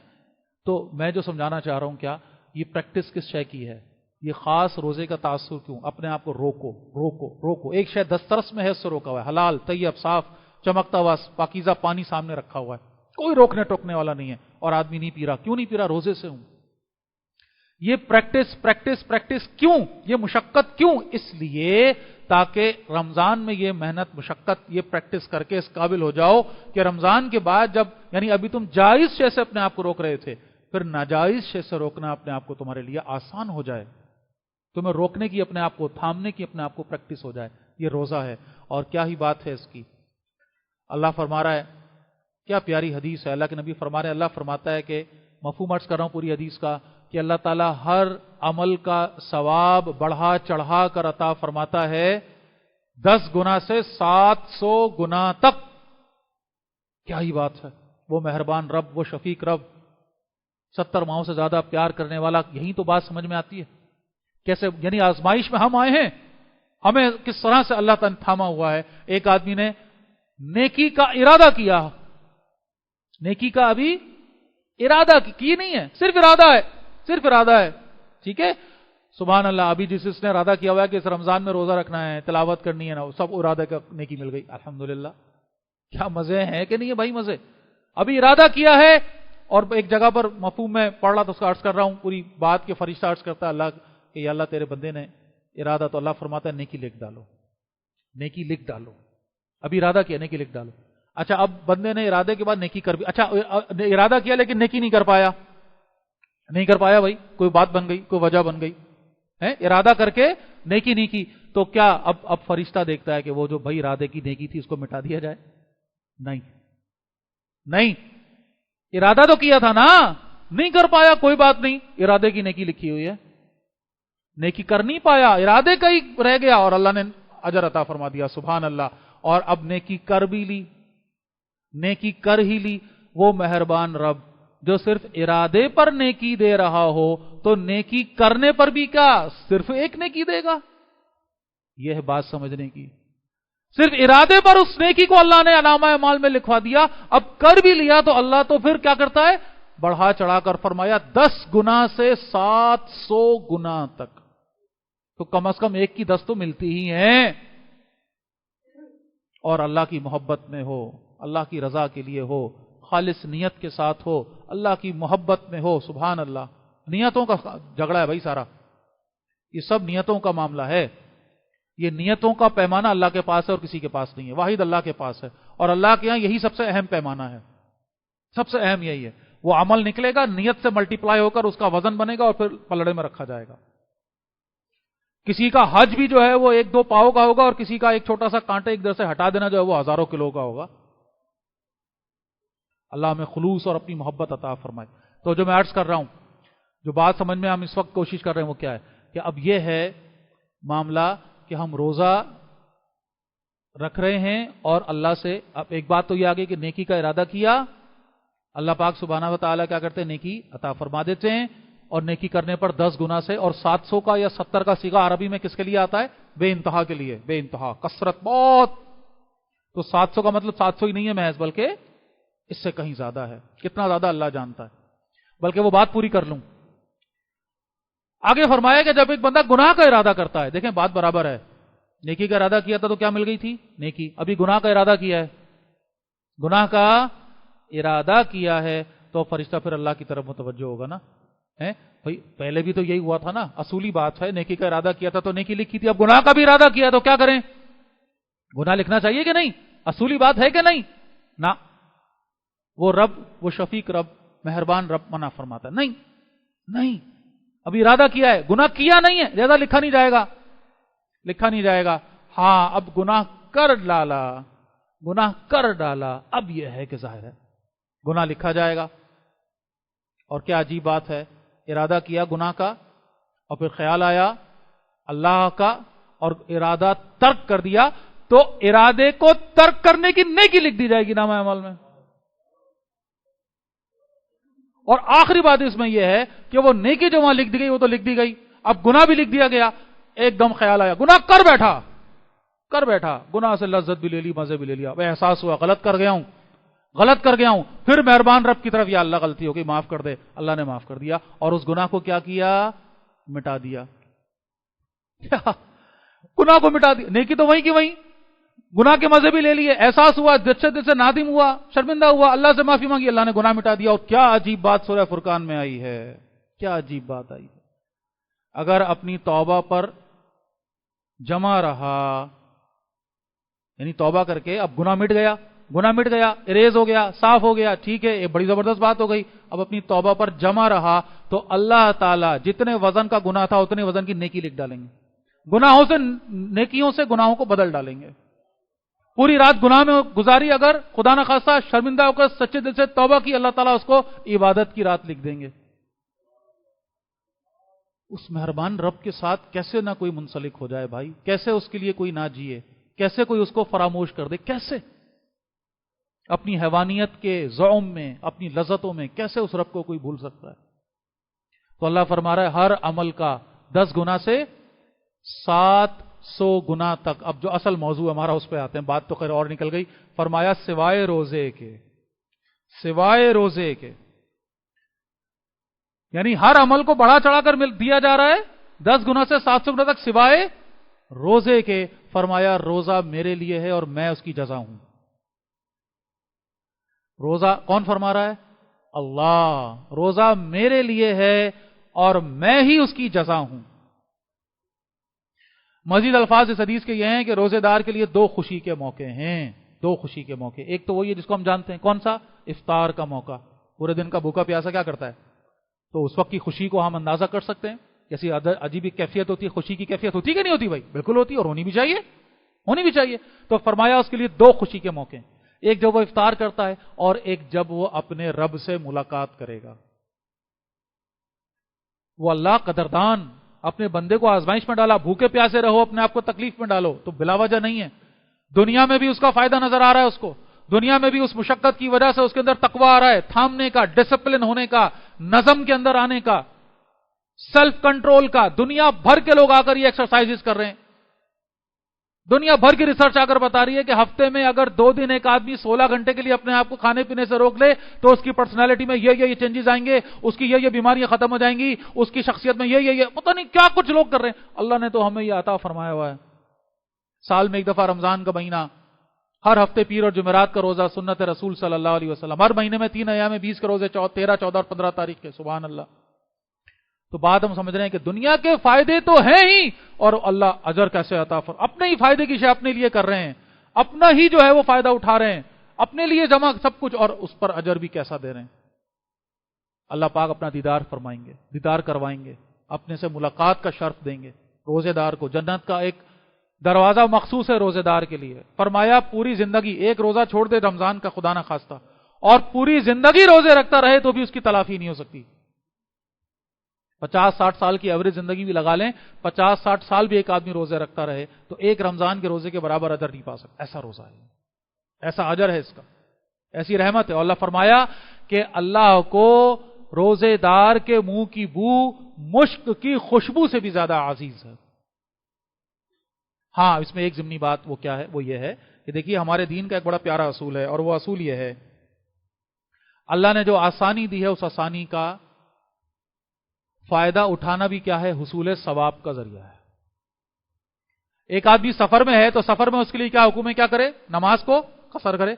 تو میں جو سمجھانا چاہ رہا ہوں, کیا یہ پریکٹس کس شے کی ہے, یہ خاص روزے کا تاثر کیوں؟ اپنے آپ کو روکو روکو روکو. ایک شے دسترس میں ہے, اس سے روکا ہوا ہے, حلال طیب صاف چمکتا ہوا پاکیزہ پانی سامنے رکھا ہوا ہے, کوئی روکنے ٹوکنے والا نہیں ہے, اور آدمی نہیں پی رہا. کیوں نہیں پی رہا؟ روزے سے ہوں. یہ پریکٹس کیوں, یہ مشقت کیوں؟ اس لیے تاکہ رمضان میں یہ محنت مشقت یہ پریکٹس کر کے اس قابل ہو جاؤ کہ رمضان کے بعد جب, یعنی ابھی تم جائز شے سے اپنے آپ کو روک رہے تھے, پھر ناجائز شے سے روکنا اپنے آپ کو تمہارے لیے آسان ہو جائے, تمہیں روکنے کی اپنے آپ کو, تھامنے کی اپنے آپ کو پریکٹس ہو جائے. یہ روزہ ہے. اور کیا ہی بات ہے اس کی. اللہ فرما رہا ہے, کیا پیاری حدیث ہے, اللہ کے نبی فرما رہے ہیں, اللہ فرماتا ہے کہ مفہوم عرض کر رہا ہوں پوری حدیث کا, کہ اللہ تعالیٰ ہر عمل کا ثواب بڑھا چڑھا کر عطا فرماتا ہے 10 گنا سے 700 گنا تک. کیا ہی بات ہے. وہ مہربان رب, وہ شفیق رب, 70 ماہوں سے زیادہ پیار کرنے والا. یہی تو بات سمجھ میں آتی ہے کیسے, یعنی آزمائش میں ہم آئے ہیں, ہمیں کس طرح سے اللہ تعالیٰ تھاما ہوا ہے. ایک آدمی نے نیکی کا ارادہ کیا, نیکی کا ابھی ارادہ کی نہیں ہے, صرف ارادہ ہے, صرف ارادہ ہے. ٹھیک ہے, سبحان اللہ. ابھی جس نے ارادہ کیا ہوا ہے کہ اس رمضان میں روزہ رکھنا ہے, تلاوت کرنی ہے نا, سب ارادہ کا نیکی مل گئی, الحمدللہ. کیا مزے ہیں کہ نہیں ہے بھائی, مزے. ابھی ارادہ کیا ہے, اور ایک جگہ پر مفہوم میں پڑھ رہا تو اس کا عرض کر رہا ہوں پوری بات کے فرشتہ عرض کرتا ہے اللہ کہ یا اللہ تیرے بندے نے ارادہ, تو اللہ فرماتا ہے نیکی لکھ ڈالو, نیکی لکھ ڈالو. ابھی ارادہ کیا, نیکی لکھ ڈالو. اچھا, اب بندے نے ارادے کے بعد نیکی کر بھی, اچھا ارادہ کیا لیکن نیکی نہیں کر پایا, نہیں کر پایا بھائی, کوئی بات بن گئی, کوئی وجہ بن گئی ہے, ارادہ کر کے نیکی نہیں کی, تو کیا اب فرشتہ دیکھتا ہے کہ وہ جو بھائی ارادے کی نیکی تھی اس کو مٹا دیا جائے؟ نہیں نہیں, ارادہ تو کیا تھا نا, نہیں کر پایا, کوئی بات نہیں, ارادے کی نیکی لکھی ہوئی ہے, نیکی کر نہیں پایا, ارادے کا ہی رہ گیا, اور اللہ نے اجر عطا فرما دیا, سبحان اللہ. اور اب نیکی کر بھی لی, نیکی کر ہی لی. وہ مہربان رب جو صرف ارادے پر نیکی دے رہا ہو, تو نیکی کرنے پر بھی کیا صرف ایک نیکی دے گا؟ یہ ہے بات سمجھنے کی. صرف ارادے پر اس نیکی کو اللہ نے علامہ اعمال میں لکھوا دیا, اب کر بھی لیا تو اللہ تو پھر کیا کرتا ہے, بڑھا چڑھا کر فرمایا 10 گنا سے 700 گنا تک. تو کم از کم 1 کی 10 تو ملتی ہی ہیں. اور اللہ کی محبت میں ہو, اللہ کی رضا کے لیے ہو, خالص نیت کے ساتھ ہو, اللہ کی محبت میں ہو. سبحان اللہ. نیتوں کا جھگڑا ہے بھائی سارا, یہ سب نیتوں کا معاملہ ہے. یہ نیتوں کا پیمانہ اللہ کے پاس ہے اور کسی کے پاس نہیں ہے, واحد اللہ کے پاس ہے. اور اللہ کے یہاں یہی سب سے اہم پیمانہ ہے, سب سے اہم یہی ہے. وہ عمل نکلے گا, نیت سے ملٹیپلائی ہو کر اس کا وزن بنے گا اور پھر پلڑے میں رکھا جائے گا. کسی کا حج بھی جو ہے وہ 1-2 پاؤں کا ہوگا, اور کسی کا ایک چھوٹا سا کانٹے ایک در سے ہٹا دینا جو ہے وہ ہزاروں کلو کا ہوگا. اللہ ہمیں خلوص اور اپنی محبت عطا فرمائے. تو جو میں عرض کر رہا ہوں, جو بات سمجھ میں ہم اس وقت کوشش کر رہے ہیں وہ کیا ہے, کہ اب یہ ہے معاملہ کہ ہم روزہ رکھ رہے ہیں, اور اللہ سے اب ایک بات تو یہ آگے کہ نیکی کا ارادہ کیا, اللہ پاک سبحانہ و تعالیٰ کیا کرتے ہیں, نیکی عطا فرما دیتے ہیں. اور نیکی کرنے پر 10 گنا سے, اور 700 کا یا 70 کا صیغہ عربی میں کس کے لیے آتا ہے, بے انتہا کے لیے, بے انتہا, کثرت بہت. تو 700 کا مطلب 700 ہی نہیں ہے محض, بلکہ اس سے کہیں زیادہ ہے. کتنا زیادہ اللہ جانتا ہے. بلکہ وہ بات پوری کر لوں, آگے فرمایا کہ جب ایک بندہ گناہ کا ارادہ کرتا ہے, دیکھیں بات برابر ہے, نیکی کا ارادہ کیا تھا تو کیا مل گئی تھی, نیکی. ابھی گناہ کا ارادہ کیا ہے, گناہ کا ارادہ کیا ہے تو فرشتہ پھر اللہ کی طرف متوجہ ہوگا نا. بھائی پہلے بھی تو یہی ہوا تھا نا, اصولی بات ہے نیکی کا ارادہ کیا تھا تو نیکی لکھی تھی, اب گناہ کا بھی ارادہ کیا تو کیا کریں؟ گناہ لکھنا چاہیے کہ نہیں؟ اصولی بات ہے کہ نہیں؟ نہ, وہ رب, وہ شفیق رب, مہربان رب منع فرماتا ہے نہیں نہیں, ابھی ارادہ کیا ہے, گناہ کیا نہیں ہے, زیادہ لکھا نہیں جائے گا, لکھا نہیں جائے گا. ہاں اب گناہ کر ڈالا, گناہ کر ڈالا, اب یہ ہے کہ ظاہر ہے گناہ لکھا جائے گا. اور کیا عجیب بات ہے, ارادہ کیا گناہ کا اور پھر خیال آیا اللہ کا اور ارادہ ترک کر دیا, تو ارادے کو ترک کرنے کی نیکی لکھ دی جائے گی نامہ اعمال میں. اور آخری بات اس میں یہ ہے کہ وہ نیکی جو وہاں لکھ دی گئی وہ تو لکھ دی گئی, اب گناہ بھی لکھ دیا گیا. ایک دم خیال آیا, گناہ کر بیٹھا, گناہ سے لذت بھی لے لی, مزے بھی لے لیا, احساس ہوا غلط کر گیا ہوں, پھر مہربان رب کی طرف یا اللہ غلطی ہو گئی معاف کر دے, اللہ نے معاف کر دیا اور اس گناہ کو کیا کیا؟ مٹا دیا. گناہ کو مٹا دیا, نیکی تو وہیں کی وہیں, گناہ کے مزے بھی لے لیے, احساس ہوا, دل سے نادم ہوا, شرمندہ ہوا, اللہ سے معافی مانگی, اللہ نے گناہ مٹا دیا. اور کیا عجیب بات سورہ فرقان میں آئی ہے, کیا عجیب بات آئی ہے. اگر اپنی توبہ پر جمع رہا, یعنی توبہ کر کے اب گناہ مٹ گیا, اریز ہو گیا, صاف ہو گیا, ٹھیک ہے, ایک بڑی زبردست بات ہو گئی. اب اپنی توبہ پر جمع رہا تو اللہ تعالیٰ جتنے وزن کا گناہ تھا اتنے وزن کی نیکی لکھ ڈالیں گے, گناہوں سے, نیکیوں سے گناہوں کو بدل ڈالیں گے. پوری رات گناہ میں گزاری, اگر خدا نہ خواستہ شرمندہ ہو کر سچے دل سے توبہ کی, اللہ تعالیٰ اس کو عبادت کی رات لکھ دیں گے. اس مہربان رب کے ساتھ کیسے نہ کوئی منسلک ہو جائے بھائی, کیسے اس کے لیے کوئی نہ جیے, کیسے کوئی اس کو فراموش کر دے, کیسے اپنی حیوانیت کے زعم میں, اپنی لذتوں میں کیسے اس رب کو کوئی بھول سکتا ہے. تو اللہ فرما رہا ہے ہر عمل کا 10 گنا سے 700 گنا تک. اب جو اصل موضوع ہمارا اس پہ آتے ہیں, بات تو خیر اور نکل گئی. فرمایا سوائے روزے کے, یعنی ہر عمل کو بڑھا چڑھا کر دیا جا رہا ہے 10 گنا سے 700 گنا تک سوائے روزے کے. فرمایا روزہ میرے لیے ہے اور میں اس کی جزا ہوں. روزہ کون فرما رہا ہے؟ اللہ. روزہ میرے لیے ہے اور میں ہی اس کی جزا ہوں. مزید الفاظ اس حدیث کے یہ ہیں کہ روزے دار کے لیے 2 خوشی کے موقع ہیں, 2 خوشی کے موقع. ایک تو وہی ہے جس کو ہم جانتے ہیں, کون سا؟ افطار کا موقع. پورے دن کا بھوکا پیاسا کیا کرتا ہے, تو اس وقت کی خوشی کو ہم اندازہ کر سکتے ہیں. جیسی عجیب کیفیت ہوتی ہے, خوشی کی کیفیت ہوتی کہ نہیں ہوتی بھائی؟ بالکل ہوتی, اور ہونی بھی چاہیے. تو فرمایا اس کے لیے 2 خوشی کے موقع ہیں, ایک جب وہ افطار کرتا ہے اور ایک جب وہ اپنے رب سے ملاقات کرے گا. وہ اللہ قدردان, اپنے بندے کو آزمائش میں ڈالا, بھوکے پیاسے رہو, اپنے آپ کو تکلیف میں ڈالو, تو بلا وجہ نہیں ہے. دنیا میں بھی اس کا فائدہ نظر آ رہا ہے اس کو, دنیا میں بھی اس مشقت کی وجہ سے اس کے اندر تقوی آ رہا ہے, تھامنے کا, ڈسپلن ہونے کا, نظم کے اندر آنے کا, سیلف کنٹرول کا. دنیا بھر کے لوگ آ کر یہ ایکسرسائز کر رہے ہیں. دنیا بھر کی ریسرچ آ کر بتا رہی ہے کہ ہفتے میں اگر 2 دن ایک آدمی 16 گھنٹے کے لیے اپنے آپ کو کھانے پینے سے روک لے تو اس کی پرسنالٹی میں یہ چینجز آئیں گے, اس کی یہ بیماریاں ختم ہو جائیں گی, اس کی شخصیت میں یہ پتہ نہیں کیا کچھ لوگ کر رہے ہیں. اللہ نے تو ہمیں یہ عطا فرمایا ہوا ہے. سال میں ایک دفعہ رمضان کا مہینہ, ہر ہفتے پیر اور جمعرات کا روزہ, سنت رسول صلی اللہ علیہ وسلم. ہر مہینے میں 3 ایام 20 کے روزے, 13, 14 اور 15 تاریخ کے. سبحان اللہ. تو بات ہم سمجھ رہے ہیں کہ دنیا کے فائدے تو ہیں ہی, اور اللہ اجر کیسے عطا فرمائے. اپنے ہی فائدے کی شے اپنے لیے کر رہے ہیں, اپنا ہی جو ہے وہ فائدہ اٹھا رہے ہیں, اپنے لیے جمع سب کچھ, اور اس پر اجر بھی کیسا دے رہے ہیں. اللہ پاک اپنا دیدار فرمائیں گے, دیدار کروائیں گے, اپنے سے ملاقات کا شرف دیں گے. روزے دار کو جنت کا ایک دروازہ مخصوص ہے روزے دار کے لیے. فرمایا پوری زندگی, ایک روزہ چھوڑ دے رمضان کا خدا نہ خواستہ, اور پوری زندگی روزے رکھتا رہے تو بھی اس کی تلافی نہیں ہو سکتی. 50-60 سال کی ایوریج زندگی بھی لگا لیں, 50-60 سال بھی ایک آدمی روزے رکھتا رہے تو ایک رمضان کے روزے کے برابر اجر نہیں پا سکتا. ایسا روزہ ہے, ایسا اجر ہے اس کا, ایسی رحمت ہے. اور اللہ فرمایا کہ اللہ کو روزے دار کے منہ کی بو مشک کی خوشبو سے بھی زیادہ عزیز ہے. ہاں اس میں ایک ضمنی بات وہ کیا ہے, وہ یہ ہے کہ دیکھیے ہمارے دین کا ایک بڑا پیارا اصول ہے, اور وہ اصول یہ ہے, اللہ نے جو آسانی دی ہے اس آسانی کا فائدہ اٹھانا بھی کیا ہے, حصول ثواب کا ذریعہ ہے. ایک آدمی سفر میں ہے تو سفر میں اس کے لیے کیا حکم ہے, کیا کرے, نماز کو قصر کرے,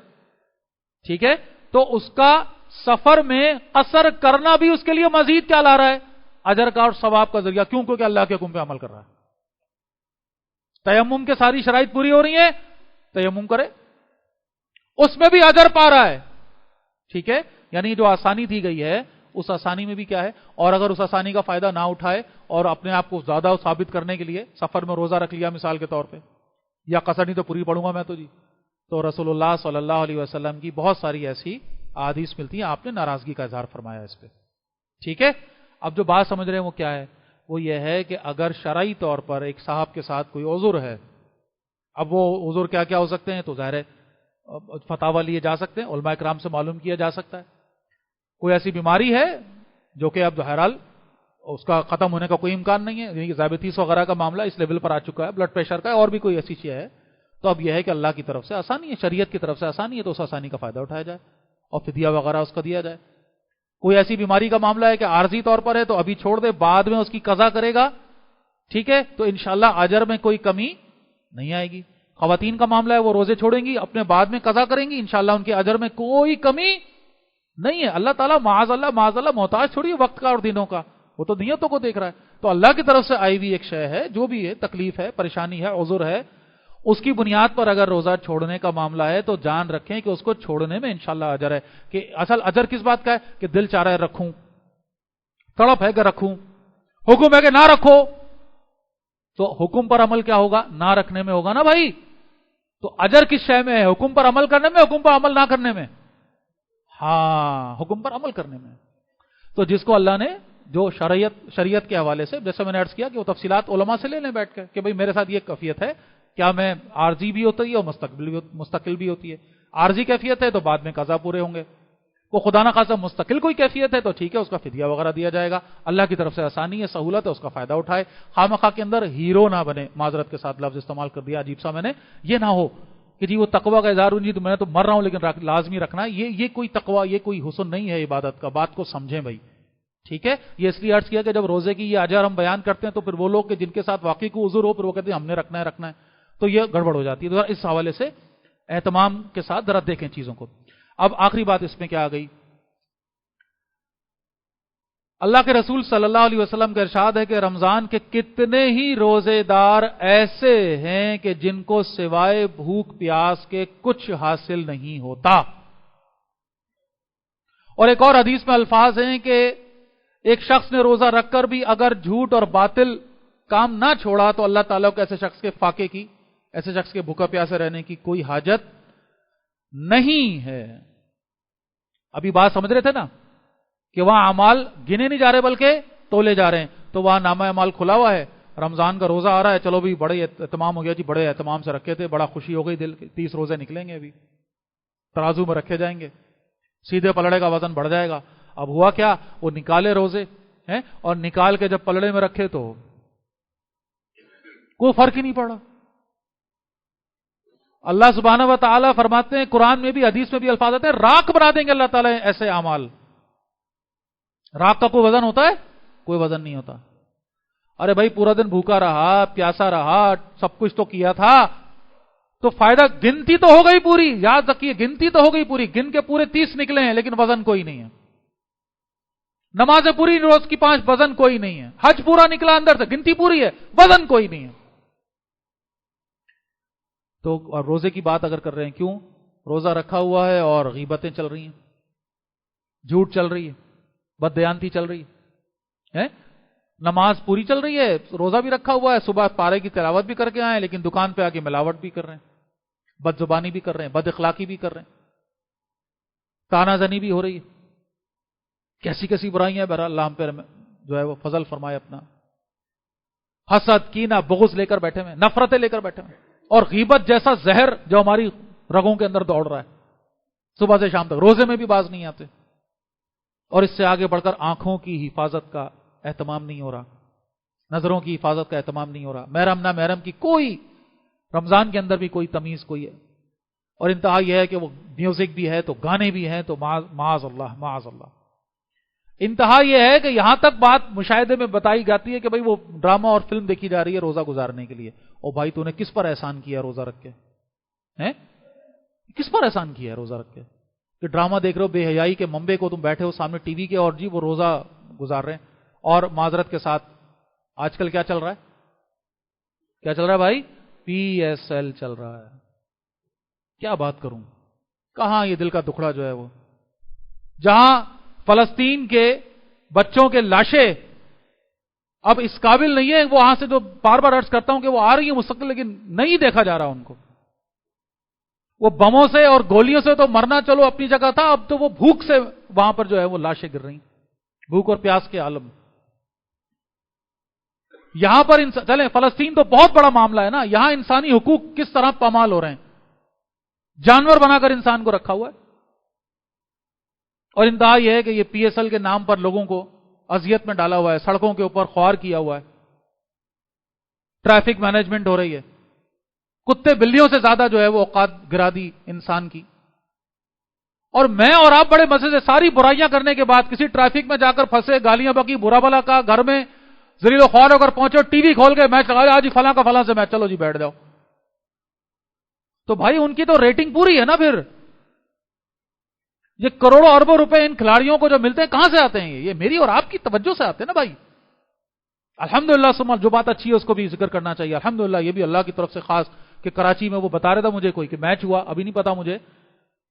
ٹھیک ہے, تو اس کا سفر میں قصر کرنا بھی اس کے لیے مزید کیا لا رہا ہے؟ اجر کا اور ثواب کا ذریعہ. کیوں؟ کیونکہ اللہ کے حکم پہ عمل کر رہا ہے. تیمم کے ساری شرائط پوری ہو رہی ہیں، تیمم کرے، اس میں بھی اجر پا رہا ہے. ٹھیک ہے، یعنی جو آسانی دی گئی ہے اس آسانی میں بھی کیا ہے. اور اگر اس آسانی کا فائدہ نہ اٹھائے اور اپنے آپ کو زیادہ ثابت کرنے کے لیے سفر میں روزہ رکھ لیا مثال کے طور پہ، یا قصر نہیں تو پوری پڑھوں گا میں تو جی، تو رسول اللہ صلی اللہ علیہ وسلم کی بہت ساری ایسی احادیث ملتی ہیں، آپ نے ناراضگی کا اظہار فرمایا اس پہ. ٹھیک ہے، اب جو بات سمجھ رہے ہیں وہ کیا ہے؟ وہ یہ ہے کہ اگر شرعی طور پر ایک صاحب کے ساتھ کوئی عذر ہے، اب وہ عذر کیا کیا ہو سکتے ہیں تو ظاہر ہے فتاوی لیے جا سکتے ہیں، علماء کرام سے معلوم کیا جا سکتا ہے. کوئی ایسی بیماری ہے جو کہ اب بہرحال اس کا ختم ہونے کا کوئی امکان نہیں ہے، ذیابیطس وغیرہ کا معاملہ اس لیول پر آ چکا ہے، بلڈ پریشر کا ہے، اور بھی کوئی ایسی چیز ہے، تو اب یہ ہے کہ اللہ کی طرف سے آسانی ہے، شریعت کی طرف سے آسانی ہے، تو اس آسانی کا فائدہ اٹھایا جائے اور فدیہ وغیرہ اس کا دیا جائے. کوئی ایسی بیماری کا معاملہ ہے کہ عارضی طور پر ہے تو ابھی چھوڑ دے، بعد میں اس کی قضا کرے گا، ٹھیک ہے، تو انشاءاللہ اجر میں کوئی کمی نہیں آئے گی. خواتین کا معاملہ ہے، وہ روزے چھوڑیں گی، اپنے بعد میں قضا کریں گی، انشاءاللہ ان کے اجر میں کوئی کمی نہیں ہے. اللہ تعالیٰ معاذ اللہ محتاج چھوڑیے وقت کا اور دنوں کا، وہ تو نیتوں کو دیکھ رہا ہے. تو اللہ کی طرف سے آئی ہوئی ایک شے ہے، جو بھی ہے، تکلیف ہے، پریشانی ہے، عذر ہے، اس کی بنیاد پر اگر روزہ چھوڑنے کا معاملہ ہے تو جان رکھیں کہ اس کو چھوڑنے میں انشاءاللہ اجر ہے. کہ اصل اجر کس بات کا ہے؟ کہ دل چاہ رہا ہے رکھوں، تڑپ ہے کہ رکھوں، حکم ہے کہ نہ رکھو، تو حکم پر عمل کیا ہوگا؟ نہ رکھنے میں ہوگا نا بھائی. تو اجر کس شے میں ہے؟ حکم پر عمل کرنے میں، حکم پر عمل نہ کرنے میں؟ ہاں، حکم پر عمل کرنے میں. تو جس کو اللہ نے جو شریعت کے حوالے سے، جیسے میں نے عرض کیا کہ وہ تفصیلات علماء سے لے لیں بیٹھ کر کہ بھئی میرے ساتھ یہ کیفیت ہے، کیا میں عارضی بھی ہوتی ہے اور مستقل بھی ہوتی ہے. عارضی کیفیت ہے تو بعد میں قضا پورے ہوں گے. وہ خدا نہ خاصا مستقل کوئی کیفیت ہے تو ٹھیک ہے، اس کا فدیہ وغیرہ دیا جائے گا. اللہ کی طرف سے آسانی ہے، سہولت ہے، اس کا فائدہ اٹھائے. خواہ کے اندر ہیرو نہ بنے، معذرت کے ساتھ لفظ استعمال کر دیا عجیب سا میں نے، یہ نہ ہو کہ جی وہ تقوی کا اظہار جی تو میں تو مر رہا ہوں لیکن لازمی رکھنا ہے. یہ کوئی تقوی، یہ کوئی حسن نہیں ہے عبادت کا. بات کو سمجھیں بھائی، ٹھیک ہے. یہ اس لیے عرض کیا کہ جب روزے کی یہ اجر ہم بیان کرتے ہیں تو پھر وہ لوگ کہ جن کے ساتھ واقعی کو عذر ہو، پھر وہ کہتے ہیں ہم نے رکھنا ہے، تو یہ گڑبڑ ہو جاتی ہے. تو اس حوالے سے اہتمام کے ساتھ ذرا دیکھیں چیزوں کو. اب آخری بات اس میں کیا آ گئی؟ اللہ کے رسول صلی اللہ علیہ وسلم کا ارشاد ہے کہ رمضان کے کتنے ہی روزے دار ایسے ہیں کہ جن کو سوائے بھوک پیاس کے کچھ حاصل نہیں ہوتا. اور ایک اور حدیث میں الفاظ ہیں کہ ایک شخص نے روزہ رکھ کر بھی اگر جھوٹ اور باطل کام نہ چھوڑا تو اللہ تعالیٰ کو ایسے شخص کے فاقے کی، ایسے شخص کے بھوکا پیاسے رہنے کی کوئی حاجت نہیں ہے. ابھی بات سمجھ رہے تھے نا کہ وہاں اعمال گنے نہیں جا رہے بلکہ تولے جا رہے ہیں. تو وہاں نامہ اعمال کھلا ہوا ہے، رمضان کا روزہ آ رہا ہے، چلو بھی بڑے اہتمام ہو گیا جی، بڑے اہتمام سے رکھے تھے، بڑا خوشی ہو گئی دل کی، 30 روزے نکلیں گے، ابھی ترازو میں رکھے جائیں گے، سیدھے پلڑے کا وزن بڑھ جائے گا. اب ہوا کیا؟ وہ نکالے روزے ہیں اور نکال کے جب پلڑے میں رکھے تو کوئی فرق ہی نہیں پڑا. اللہ سبحانہ و تعالی فرماتے ہیں، قرآن میں بھی حدیث میں بھی الفاظ آتے ہیں، راک بنا دیں گے اللہ تعالیٰ ایسے اعمال. راک کا کوئی وزن ہوتا ہے؟ کوئی وزن نہیں ہوتا. ارے بھائی پورا دن بھوکا رہا، پیاسا رہا، سب کچھ تو کیا تھا، تو فائدہ گنتی تو ہو گئی پوری. یاد رکھیے گنتی تو ہو گئی پوری، گن کے پورے 30 نکلے ہیں لیکن وزن کوئی نہیں ہے. نماز پوری روز کی 5، وزن کوئی نہیں ہے. حج پورا نکلا اندر سے، گنتی پوری ہے، وزن کوئی نہیں ہے. تو اور روزے کی بات اگر کر رہے ہیں، کیوں؟ روزہ رکھا ہوا ہے اور غیبتیں چل رہی ہیں، جھوٹ چل رہی ہے، بددیانتی چل رہی ہے، نماز پوری چل رہی ہے، روزہ بھی رکھا ہوا ہے، صبح پارے کی تلاوت بھی کر کے آئے لیکن دکان پہ آ کے ملاوٹ بھی کر رہے ہیں، بد زبانی بھی کر رہے ہیں، بد اخلاقی بھی کر رہے ہیں، تانا زنی بھی ہو رہی ہے، کیسی کیسی برائیاں. بہرحال اللہ ہم پہ جو ہے وہ فضل فرمائے اپنا. حسد، کینہ، بغض لے کر بیٹھے ہوئے، نفرتیں لے کر بیٹھے ہوئے، اور غیبت جیسا زہر جو ہماری رگوں کے اندر دوڑ رہا ہے صبح سے شام تک، روزے میں بھی باز نہیں آتے. اور اس سے آگے بڑھ کر آنکھوں کی حفاظت کا اہتمام نہیں ہو رہا، نظروں کی حفاظت کا اہتمام نہیں ہو رہا، محرم نہ محرم کی کوئی، رمضان کے اندر بھی کوئی تمیز کوئی ہے. اور انتہا یہ ہے کہ وہ میوزک بھی ہے تو گانے بھی ہیں تو معاذ اللہ معاذ اللہ. انتہا یہ ہے کہ یہاں تک بات مشاہدے میں بتائی جاتی ہے کہ بھئی وہ ڈرامہ اور فلم دیکھی جا رہی ہے روزہ گزارنے کے لیے. او بھائی تو نے کس پر احسان کیا روزہ رکھ کے؟ کس پر احسان کیا روزہ رکھ کے؟ کہ ڈرامہ دیکھ رہے ہو بے حیائی کے منبع کو، تم بیٹھے ہو سامنے ٹی وی کے اور جی وہ روزہ گزار رہے ہیں، اور معذرت کے ساتھ آج کل کیا چل رہا ہے؟ کیا چل رہا ہے بھائی؟ PSL چل رہا ہے۔ کیا بات کروں، کہاں یہ دل کا دکھڑا جو ہے وہ، جہاں فلسطین کے بچوں کے لاشیں اب اس قابل نہیں ہے، وہ وہاں سے جو بار بار عرض کرتا ہوں کہ وہ آ رہی ہیں مستقل، لیکن نہیں دیکھا جا رہا ان کو۔ وہ بموں سے اور گولیوں سے تو مرنا چلو اپنی جگہ تھا، اب تو وہ بھوک سے وہاں پر جو ہے وہ لاشیں گر رہی، بھوک اور پیاس کے عالم۔ یہاں پر چلیں فلسطین تو بہت بڑا معاملہ ہے نا، یہاں انسانی حقوق کس طرح پامال ہو رہے ہیں، جانور بنا کر انسان کو رکھا ہوا ہے۔ اور انتہا یہ ہے کہ یہ PSL کے نام پر لوگوں کو اذیت میں ڈالا ہوا ہے، سڑکوں کے اوپر خوار کیا ہوا ہے، ٹریفک مینجمنٹ ہو رہی ہے، کتے بلیوں سے زیادہ جو ہے وہ اوقات گرا دی انسان کی۔ اور میں اور آپ بڑے مزے سے ساری برائیاں کرنے کے بعد کسی ٹریفک میں جا کر پھنسے، گالیاں بکی، برا بلا کا، گھر میں ذلیل و خوار ہو کر پہنچے، ٹی وی کھول کے میچ لگا، آج فلاں کا فلاں سے میچ، چلو جی بیٹھ جاؤ۔ تو بھائی ان کی تو ریٹنگ پوری ہے نا، پھر یہ کروڑوں اربوں روپے ان کھلاڑیوں کو جو ملتے ہیں کہاں سے آتے ہیں؟ یہ میری اور آپ کی توجہ سے آتے ہیں نا بھائی۔ الحمدللہ سما، جو بات اچھی ہے اس کو بھی ذکر کرنا چاہیے، الحمدللہ یہ بھی اللہ کی طرف سے خاص، کہ کراچی میں وہ بتا رہا تھا مجھے کوئی کہ میچ ہوا، ابھی نہیں پتا مجھے،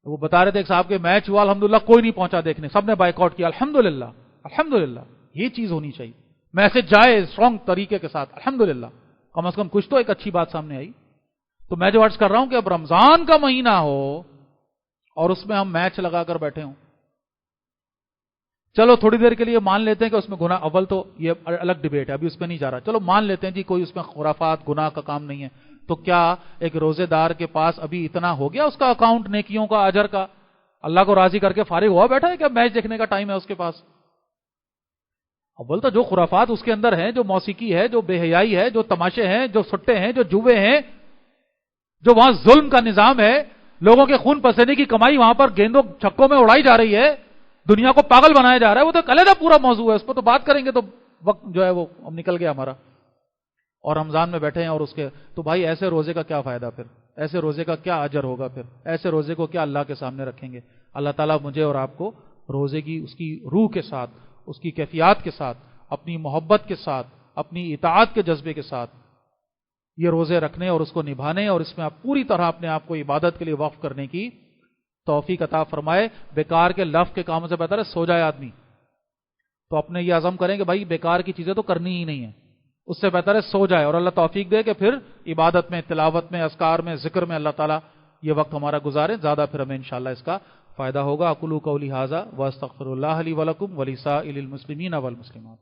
وہ بتا رہے تھے ایک صاحب کے میچ ہوا، الحمدللہ کوئی نہیں پہنچا دیکھنے، سب نے بائیکاٹ کیا، الحمدللہ الحمدللہ یہ چیز ہونی چاہیے، میسج جائے اسٹرانگ طریقے کے ساتھ، الحمدللہ کم از کم کچھ تو ایک اچھی بات سامنے آئی۔ تو میں جو عرض کر رہا ہوں کہ اب رمضان کا مہینہ ہو اور اس میں ہم میچ لگا کر بیٹھے ہوں، چلو تھوڑی دیر کے لیے مان لیتے ہیں کہ اس میں گناہ، اول تو یہ الگ ڈیبیٹ ہے، ابھی اس پہ نہیں جا رہا، چلو مان لیتے ہیں جی کوئی اس میں خرافات گناہ کا کام نہیں ہے، تو کیا ایک روزے دار کے پاس ابھی اتنا ہو گیا اس کا اکاؤنٹ نیکیوں کا، اجر کا، اللہ کو راضی کر کے فارغ ہوا بیٹھا ہے، کیا میچ دیکھنے کا ٹائم ہے اس کے پاس؟ اول تو جو خرافات اس کے اندر ہیں، جو موسیقی ہے، جو بے حیائی ہے، جو تماشے ہیں، جو سٹے ہیں، جو جوے ہیں، جو وہاں ظلم کا نظام ہے، لوگوں کے خون پسینے کی کمائی وہاں پر گیندوں چھکوں میں اڑائی جا رہی ہے، دنیا کو پاگل بنایا جا رہا ہے، وہ تو علیحدہ پورا موضوع ہے، اس پر تو بات کریں گے تو وقت جو ہے وہ نکل گیا ہمارا، اور رمضان میں بیٹھے ہیں اور اس کے، تو بھائی ایسے روزے کا کیا فائدہ پھر؟ ایسے روزے کا کیا اجر ہوگا پھر؟ ایسے روزے کو کیا اللہ کے سامنے رکھیں گے؟ اللہ تعالیٰ مجھے اور آپ کو روزے کی اس کی روح کے ساتھ، اس کی کیفیات کے ساتھ، اپنی محبت کے ساتھ، اپنی اطاعت کے جذبے کے ساتھ یہ روزے رکھنے اور اس کو نبھانے، اور اس میں آپ پوری طرح اپنے آپ کو عبادت کے لیے وقف کرنے کی توفیق عطا فرمائے۔ بیکار کے لفظ کے کاموں سے بہتر ہے سو جائے آدمی، تو اپنے یہ عزم کریں کہ بھائی بیکار کی چیزیں تو کرنی ہی نہیں ہے، اس سے بہتر ہے سو جائے، اور اللہ توفیق دے کہ پھر عبادت میں، تلاوت میں، اذکار میں، ذکر میں اللہ تعالیٰ یہ وقت ہمارا گزارے، زیادہ پھر ہمیں انشاءاللہ اس کا فائدہ ہوگا۔ اقول قولی ھذا واستغفر اللہ لی ولکم ولسائر المسلمین والمسلمات۔